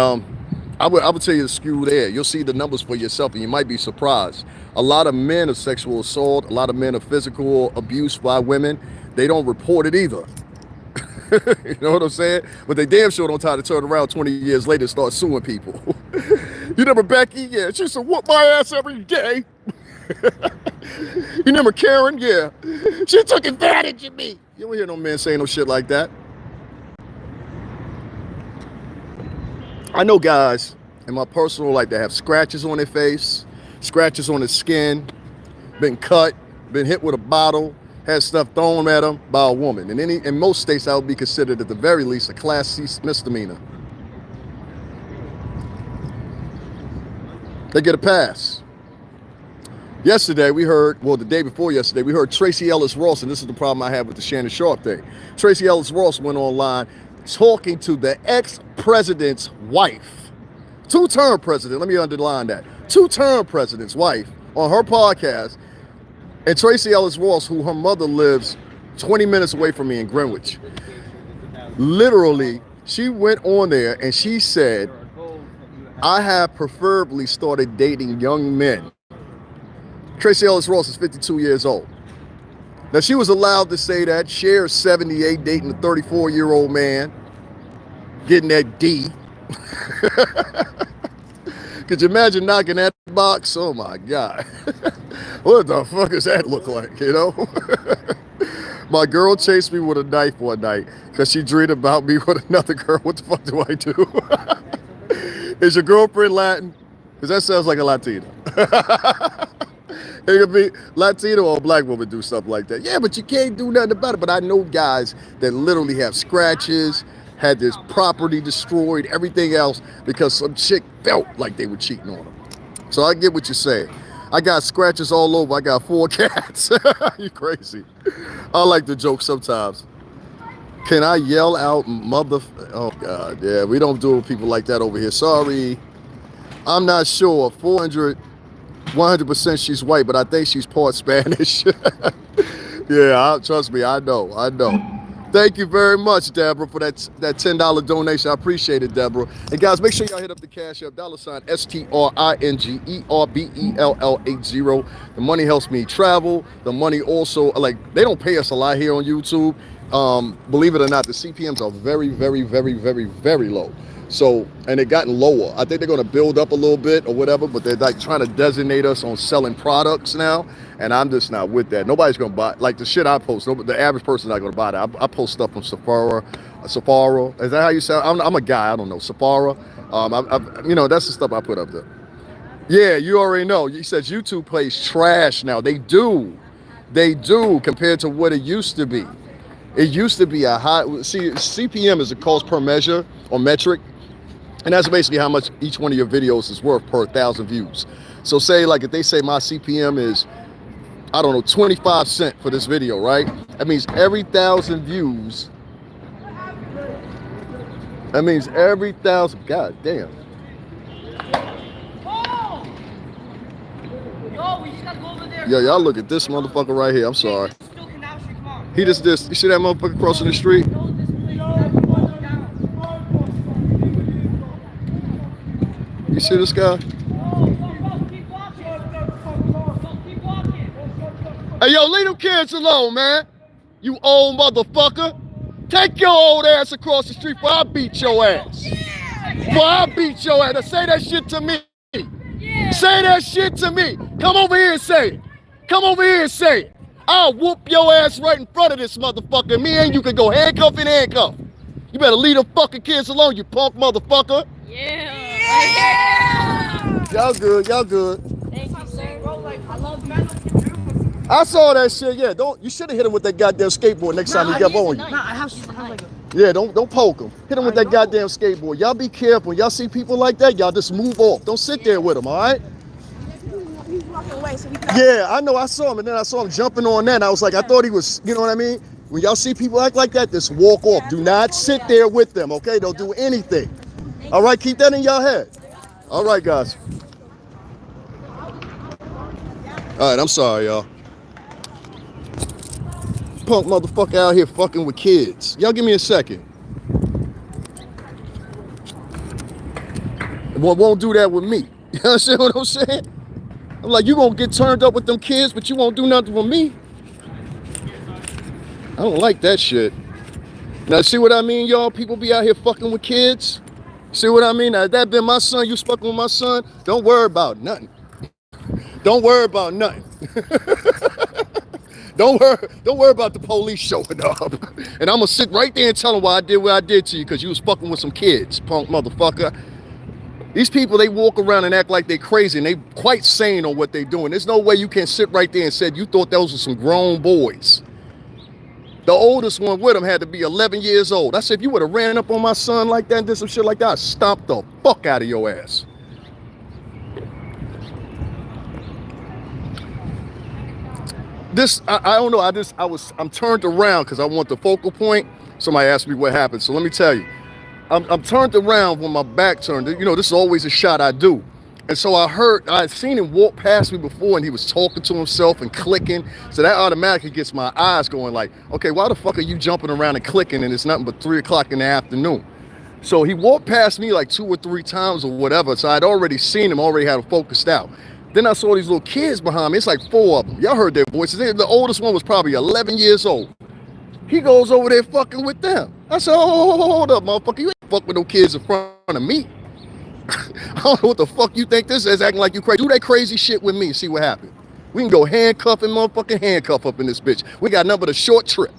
I would tell you to skew there. You'll see the numbers for yourself, and you might be surprised. A lot of men of sexual assault, a lot of men of physical abuse by women, they don't report it either. You know what I'm saying? But they damn sure don't try to turn around 20 years later and start suing people. You remember Becky? Yeah, she used to whoop my ass every day. You remember Karen? Yeah, she took advantage of me. You don't hear no man saying no shit like that. I know guys in my personal life that have scratches on their face, scratches on their skin, been cut, been hit with a bottle, had stuff thrown at them by a woman. And in most states, that would be considered at the very least a Class C misdemeanor. They get a pass. Yesterday, the day before yesterday, we heard Tracy Ellis Ross, and this is the problem I have with the Shannon Sharp thing. Tracy Ellis Ross went online talking to the ex-president's wife, two-term president, let me underline that, two-term president's wife on her podcast. And Tracy Ellis Ross, who her mother lives 20 minutes away from me in Greenwich, literally, she went on there and she said, I have preferably started dating young men. Tracy Ellis Ross is 52 years old. Now, she was allowed to say that. Cher is 78, dating a 34-year-old man, getting that D. Could you imagine knocking that box? Oh, my God. What the fuck does that look like, you know? My girl chased me with a knife one night because she dreamed about me with another girl. What the fuck do I do? Is your girlfriend Latin? Because that sounds like a Latina. It could be Latino or a black woman do stuff like that. Yeah, but you can't do nothing about it. But I know guys that literally have scratches, had this property destroyed, everything else, because some chick felt like they were cheating on them. So I get what you're saying. I got scratches all over. I got 4 cats. You crazy. I like to joke sometimes. Can I yell out mother? Oh, God, yeah. We don't do people like that over here. Sorry. I'm not sure. 100% she's white, but I think she's part Spanish. Yeah, trust me, I know. Thank you very much, Deborah, for that $10 donation. I appreciate it, Deborah. And guys, make sure y'all hit up the Cash App, $STRINGERBELL80. The money helps me travel. The money also, they don't pay us a lot here on YouTube. Believe it or not, the CPMs are very, very, very, very, very low. So, and it gotten lower. I think they're going to build up a little bit or whatever, but they're like trying to designate us on selling products now. And I'm just not with that. Nobody's going to buy, like the shit I post. The average person's not going to buy that. I post stuff from Sephora. Is that how you say it? I'm a guy. I don't know. Sephora. You know, that's the stuff I put up there. Yeah, you already know. He says YouTube plays trash now. They do. They do compared to what it used to be. It used to be a high, see, CPM is a cost per measure or metric. And that's basically how much each one of your videos is worth per 1,000 views. So say like if they say my CPM is, I don't know, 25 cents for this video, right? That means every 1,000 views. That means every 1,000, God damn. Yo, y'all look at this motherfucker right here. I'm sorry. He just you see that motherfucker crossing the street? You see this guy? Hey, yo, leave them kids alone, man. You old motherfucker. Take your old ass across the street before I beat your ass. Before I beat your ass. Now say that shit to me. Say that shit to me. Come over here and say it. Come over here and say it. I'll whoop your ass right in front of this motherfucker. Me and you can go handcuff and handcuff. You better leave them fucking kids alone, you punk motherfucker. Yeah. Y'all good, y'all good. Thank you, sir. I love you. I saw that shit, yeah. You should have hit him with that goddamn skateboard next time he got on you. Yeah, don't poke him. Hit him with that goddamn skateboard. Y'all be careful. Y'all see people like that, y'all just move off. Don't sit there with them, all right? He's walking away, so yeah, I know. I saw him, and then I saw him jumping on that. And I was like, I thought he was, you know what I mean? When y'all see people act like that, just walk off. Do not sit there with them, okay? Don't do anything. All right, keep that in your head. All right, guys. All right, I'm sorry, y'all. Punk motherfucker out here fucking with kids. Y'all give me a second. Won't do that with me. You understand what I'm saying? I'm like, you gonna get turned up with them kids, but you won't do nothing with me. I don't like that shit. Now, see what I mean, y'all? People be out here fucking with kids. See what I mean? Now, if that been my son, you fucking with my son, don't worry about nothing. Don't worry about nothing. Don't worry about the police showing up. And I'm gonna sit right there and tell them why I did what I did to you, because you was fucking with some kids, punk motherfucker. These people, they walk around and act like they crazy, and they quite sane on what they doing. There's no way you can sit right there and say you thought those were some grown boys. The oldest one with him had to be 11 years old. I said, if you would have ran up on my son like that and did some shit like that, I'd stomp the fuck out of your ass. This, I don't know, I'm turned around because I want the focal point. Somebody asked me what happened, so let me tell you. I'm turned around when my back turned. You know, this is always a shot I do. And so I had seen him walk past me before, and he was talking to himself and clicking. So that automatically gets my eyes going like, okay, why the fuck are you jumping around and clicking and it's nothing but 3 o'clock in the afternoon? So he walked past me like 2 or 3 times or whatever. So I'd already seen him, already had him focused out. Then I saw these little kids behind me. It's like 4 of them. Y'all heard their voices. The oldest one was probably 11 years old. He goes over there fucking with them. I said, oh, hold up, motherfucker. You ain't fuck with no kids in front of me. I don't know what the fuck you think this is, acting like you crazy. Do that crazy shit with me and see what happens. We can go handcuff and motherfucking handcuff up in this bitch. We got nothing but a short trip.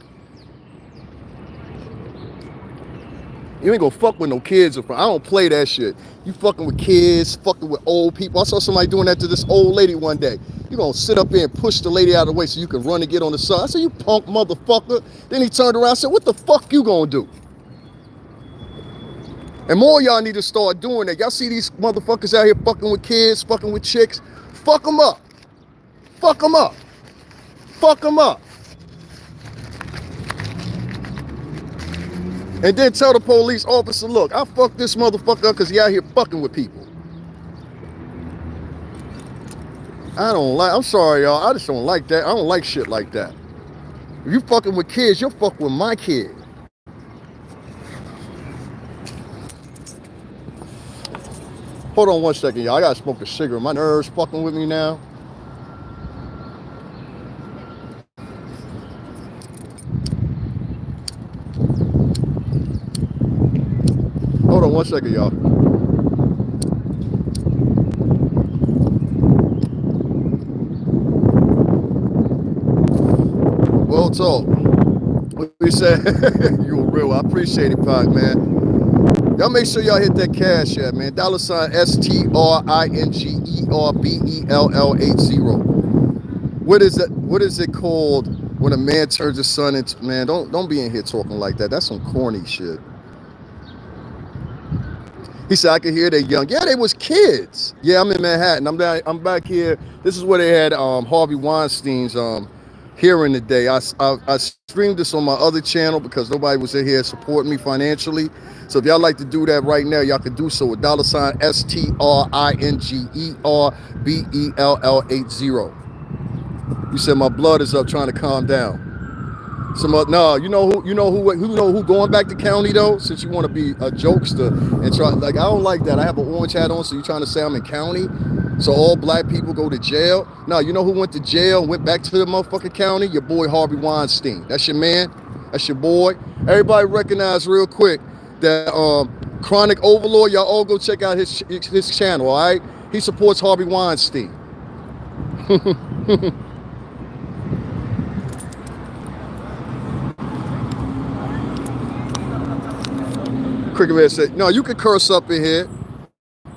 You ain't gonna fuck with no kids in front. I don't play that shit. You fucking with kids, fucking with old people. I saw somebody doing that to this old lady one day. You gonna sit up there and push the lady out of the way so you can run and get on the side. I said, you punk motherfucker. Then he turned around and said, what the fuck you gonna do? And more of y'all need to start doing that. Y'all see these motherfuckers out here fucking with kids, fucking with chicks. Fuck them up. Fuck them up. Fuck them up. And then tell the police officer, look, I fucked this motherfucker up because he out here fucking with people. I'm sorry, y'all. I just don't like that. I don't like shit like that. If you fucking with kids, you'll fuck with my kid. Hold on one second, y'all. I gotta smoke a cigarette. My nerves fucking with me now. Hold on on 1 second, y'all. Well talk. We said you were real. I appreciate it, Pac, man. Y'all make sure y'all hit that cash app, man. $STRINGERBELL80. What is it? What is it called when a man turns his son into? Man, don't be in here talking like that. That's some corny shit. He said I could hear they young. Yeah, they was kids. Yeah, I'm in Manhattan. I'm back here. This is where they had Harvey Weinstein's hearing today. I streamed this on my other channel because nobody was in here supporting me financially. So if y'all like to do that right now, y'all can do so with $STRINGERBELL80. You said my blood is up, trying to calm down. No, you know who going back to county though? Since you want to be a jokester and try, like, I don't like that. I have an orange hat on, so you trying to say I'm in county? So all black people go to jail? No, you know who went to jail and went back to the motherfucking county? Your boy Harvey Weinstein. That's your man. That's your boy. Everybody recognize real quick that Chronic Overlord. Y'all all go check out his channel. All right, he supports Harvey Weinstein. Cricket said, no, you can curse up in here.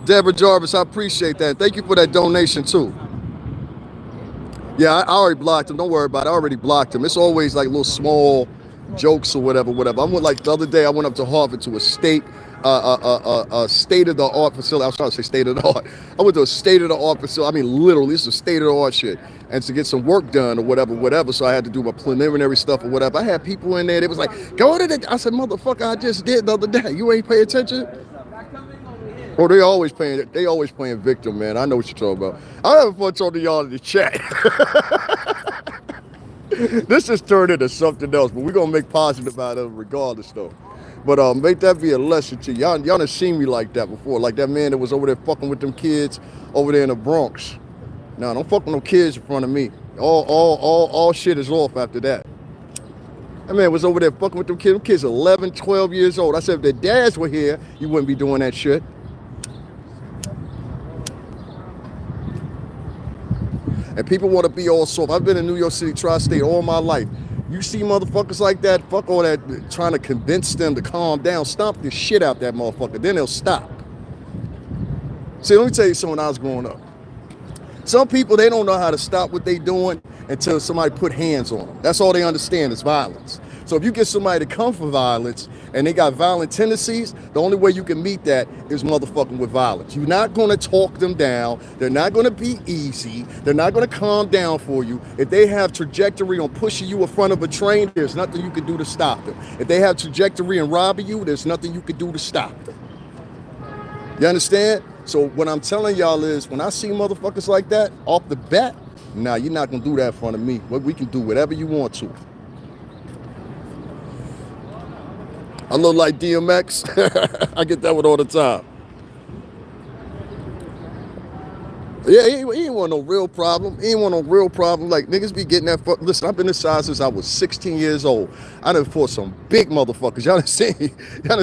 Deborah Jarvis, I appreciate that. Thank you for that donation too. Yeah, I already blocked him. Don't worry about it. I already blocked him. It's always like little small jokes or whatever. I went, like the other day, I went up to Harvard to a state-of-the-art facility. I was trying to say state-of-the-art. I went to a state-of-the-art facility. I mean, literally, this is state-of-the-art shit. And to get some work done or whatever. So I had to do my preliminary stuff or whatever. I had people in there. They was like, go to the... I said, motherfucker, I just did the other day. You ain't pay attention? Oh, they always playing victim, man. I know what you're talking about. I'm having fun talking to y'all in the chat. This just turned into something else, but we're gonna make positive out of it regardless though. But make that be a lesson to y'all. Y'all done seen me like that before. Like that man that was over there fucking with them kids over there in the Bronx. Now don't fuck with no kids in front of me. All shit is off after that. That man was over there fucking with them kids. Them kids 11, 12 years old. I said if their dads were here, you wouldn't be doing that shit. And people want to be all soft. I've been in New York City, tri-state all my life. You see motherfuckers like that, fuck all that, trying to convince them to calm down. Stomp the shit out that motherfucker. Then they'll stop. See, let me tell you something when I was growing up. Some people, they don't know how to stop what they doing until somebody put hands on them. That's all they understand is violence. So if you get somebody to come for violence and they got violent tendencies, the only way you can meet that is motherfucking with violence. You're not going to talk them down. They're not going to be easy. They're not going to calm down for you. If they have trajectory on pushing you in front of a train, there's nothing you can do to stop them. If they have trajectory in robbing you, there's nothing you can do to stop them. You understand? So what I'm telling y'all is when I see motherfuckers like that off the bat, nah, you're not going to do that in front of me. We can do whatever you want to. I look like DMX. I get that one all the time. Yeah, he ain't want no real problem. He ain't want no real problem. Like, niggas be getting that fuck. Listen, I've been this size since I was 16 years old. I done fought some big motherfuckers. Y'all done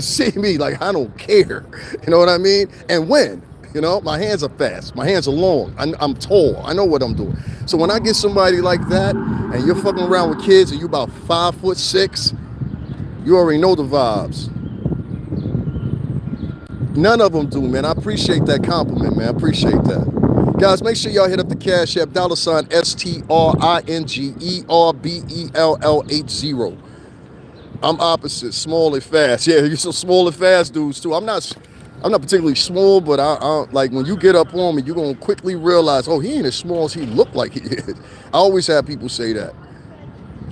see me like I don't care. You know what I mean? And when? You know, my hands are fast. My hands are long. I'm tall. I know what I'm doing. So when I get somebody like that, and you're fucking around with kids, and you about 5'6", you already know the vibes. None of them do, man. I appreciate that compliment, man. I appreciate that. Guys, make sure y'all hit up the Cash App, $STRINGERBELL80. I'm opposite, small and fast. Yeah, you're some small and fast dudes too. I'm not particularly small, but I like when you get up on me, you're gonna quickly realize, oh, he ain't as small as he looked like he is. I always have people say that.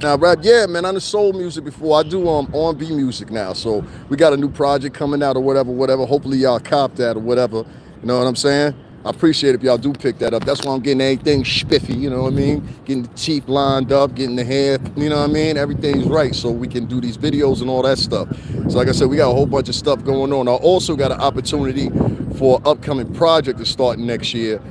Now, rap, yeah, man, I done sold music before. I do R&B music now, so we got a new project coming out or whatever. Hopefully y'all cop that or whatever. You know what I'm saying? I appreciate it if y'all do pick that up. That's why I'm getting everything spiffy, you know what I mean? Getting the teeth lined up, getting the hair, you know what I mean? Everything's right so we can do these videos and all that stuff. So like I said, we got a whole bunch of stuff going on. I also got an opportunity for an upcoming project to start next year.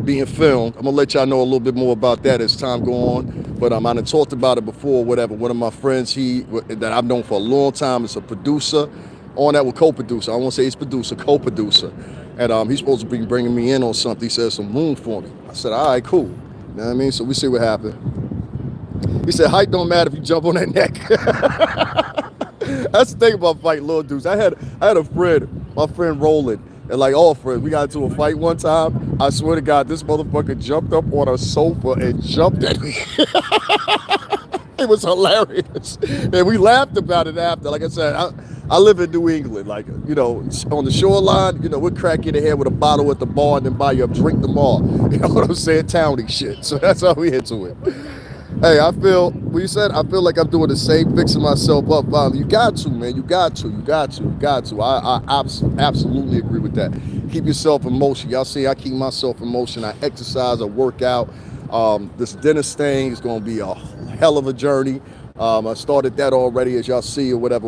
Being filmed. I'm gonna let y'all know a little bit more about that as time go on. But I done talked about it before, whatever. One of my friends, that I've known for a long time, is a producer. on that with co-producer. I won't say he's producer, co-producer. And he's supposed to be bringing me in on something. He said some room for me. I said, all right, cool. You know what I mean? So we see what happened. He said, height don't matter if you jump on that neck. That's the thing about fighting little dudes. I had a friend, my friend Roland, and like all friends, we got into a fight one time. I swear to God, this motherfucker jumped up on a sofa and jumped at me. It was hilarious. And we laughed about it after. Like I said, I live in New England, like, you know, on the shoreline, you know, we'll crack you in the head with a bottle at the bar and then buy you a drink them all. You know what I'm saying? Townie shit. So that's how we into it. Hey, I feel like I'm doing the same, fixing myself up. You got to, man. You got to. I absolutely agree with that. Keep yourself in motion. Y'all see, I keep myself in motion. I exercise, I work out. This dentist thing is going to be a hell of a journey. I started that already, as y'all see, or whatever.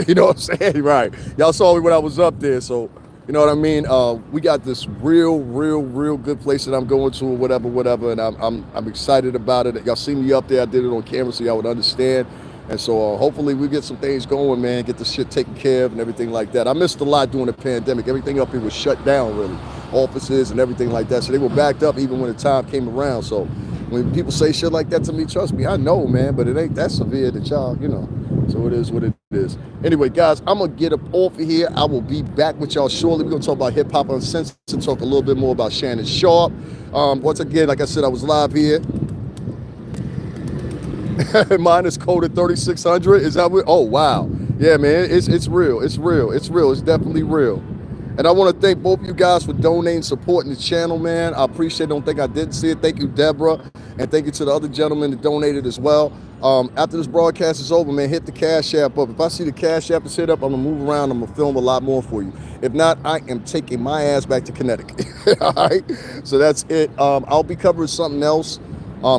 You know what I'm saying? Right. Y'all saw me when I was up there, so you know what I mean? We got this real good place that I'm going to, or whatever, and I'm excited about it. Y'all see me up there. I did it on camera so y'all would understand. And so hopefully we get some things going, man, get the shit taken care of and everything like that. I missed a lot during the pandemic. Everything up here was shut down, really. Offices and everything like that. So they were backed up even when the time came around. So when people say shit like that to me, trust me, I know, man, but it ain't that severe that y'all, you know. So it is what it is. Anyway, guys, I'm going to get up off of here. I will be back with y'all shortly. We're going to talk about Hip Hop Uncensored and talk a little bit more about Shannon Sharpe. Once again, like I said, I was live here. Mine is coded 3600. Is that what? Oh, wow. Yeah, man, it's real. It's definitely real. And I want to thank both of you guys for donating, supporting the channel, man. I appreciate it. Don't think I didn't see it. Thank you, Deborah. And thank you to the other gentlemen that donated as well. After this broadcast is over, man, hit the Cash App up. If I see the Cash App is hit up, I'm going to move around. I'm going to film a lot more for you. If not, I am taking my ass back to Connecticut. All right? So that's it. I'll be covering something else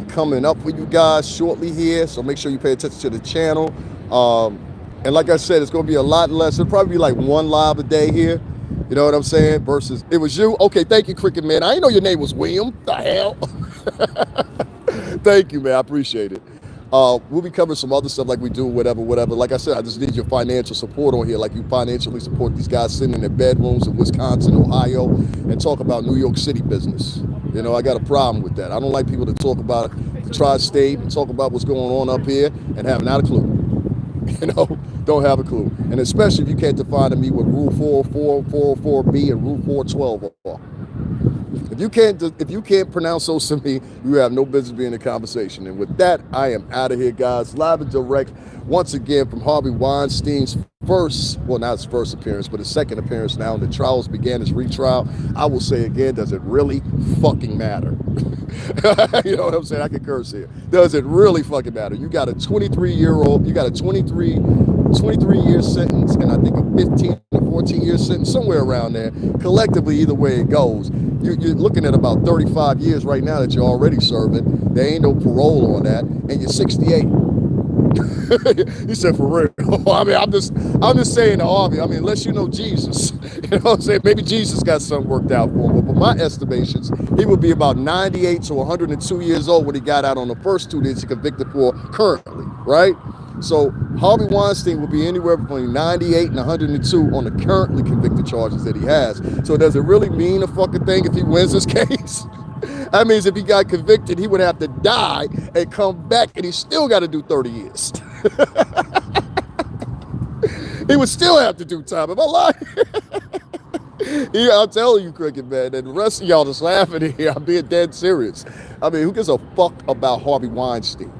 coming up for you guys shortly here. So make sure you pay attention to the channel. And like I said, it's going to be a lot less. It'll probably be like one live a day here. You know what I'm saying? Versus, it was you? Okay, thank you, Cricket Man. I didn't know your name was William. The hell? Thank you, man. I appreciate it. We'll be covering some other stuff like we do, whatever. Like I said, I just need your financial support on here. Like you financially support these guys sitting in their bedrooms in Wisconsin, Ohio, and talk about New York City business. You know, I got a problem with that. I don't like people to talk about the tri-state and talk about what's going on up here and have not a clue. You know, don't have a clue. And especially if you can't define me what Rule 404B and Rule 412 are. If you can't pronounce those to me, you have no business being in a conversation. And with that, I am out of here, guys. Live and direct, once again, from Harvey Weinstein's not his first appearance, but his second appearance now. And the trials began his retrial. I will say again, does it really fucking matter? You know what I'm saying? I can curse here. Does it really fucking matter? You got a 23-year-old, you got a 23-year sentence, and I think a 15 or 14-year sentence, somewhere around there. Collectively, either way it goes, you're looking at about 35 years right now that you're already serving. There ain't no parole on that, and you're 68. He said, for real. I mean, I'm just saying to Harvey, I mean, unless you know Jesus, you know what I'm saying? Maybe Jesus got something worked out for him. But by my estimations, he would be about 98 to 102 years old when he got out on the first two that he's convicted for currently, right? So Harvey Weinstein will be anywhere between 98 and 102 on the currently convicted charges that he has. So does it really mean a fucking thing if he wins this case? That means if he got convicted, he would have to die and come back, and he still got to do 30 years. He would still have to do time. Am I lying? Yeah, I'm telling you, Cricket Man, and the rest of y'all just laughing here. I'm being dead serious. I mean, who gives a fuck about Harvey Weinstein?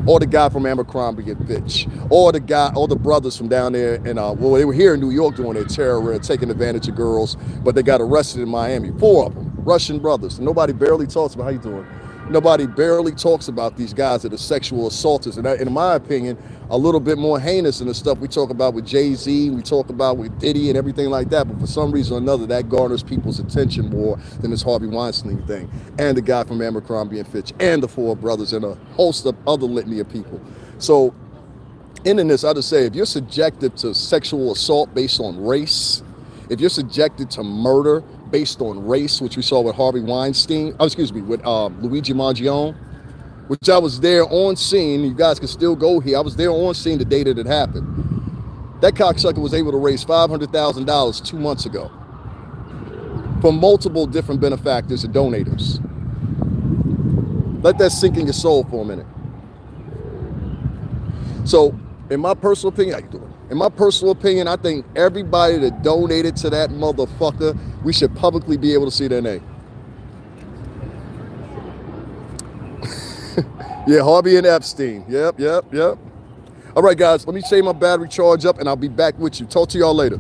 Or the guy from Abercrombie and Fitch, or the brothers from down there, and well, they were here in New York doing their terror and taking advantage of girls, but they got arrested in Miami. 4 of them, Russian brothers. Nobody barely talks about how you doing. Nobody barely talks about these guys that are sexual assaulters, and that, in my opinion, a little bit more heinous than the stuff we talk about with Jay-Z, we talk about with Diddy and everything like that. But for some reason or another, that garners people's attention more than this Harvey Weinstein thing, and the guy from Abercrombie and Fitch, and the 4 brothers, and a host of other litany of people. So, ending this, I just say, if you're subjected to sexual assault based on race, if you're subjected to murder based on race, which we saw with Harvey Weinstein, with Luigi Mangione, which I was there on scene. You guys can still go here. I was there on scene the day that it happened. That cocksucker was able to raise $500,000 2 months ago from multiple different benefactors and donators. Let that sink in your soul for a minute. So, in my personal opinion, how you doing? In my personal opinion, I think everybody that donated to that motherfucker, we should publicly be able to see their name. Yeah, Harvey and Epstein. Yep. All right, guys, let me save my battery charge up, and I'll be back with you. Talk to y'all later.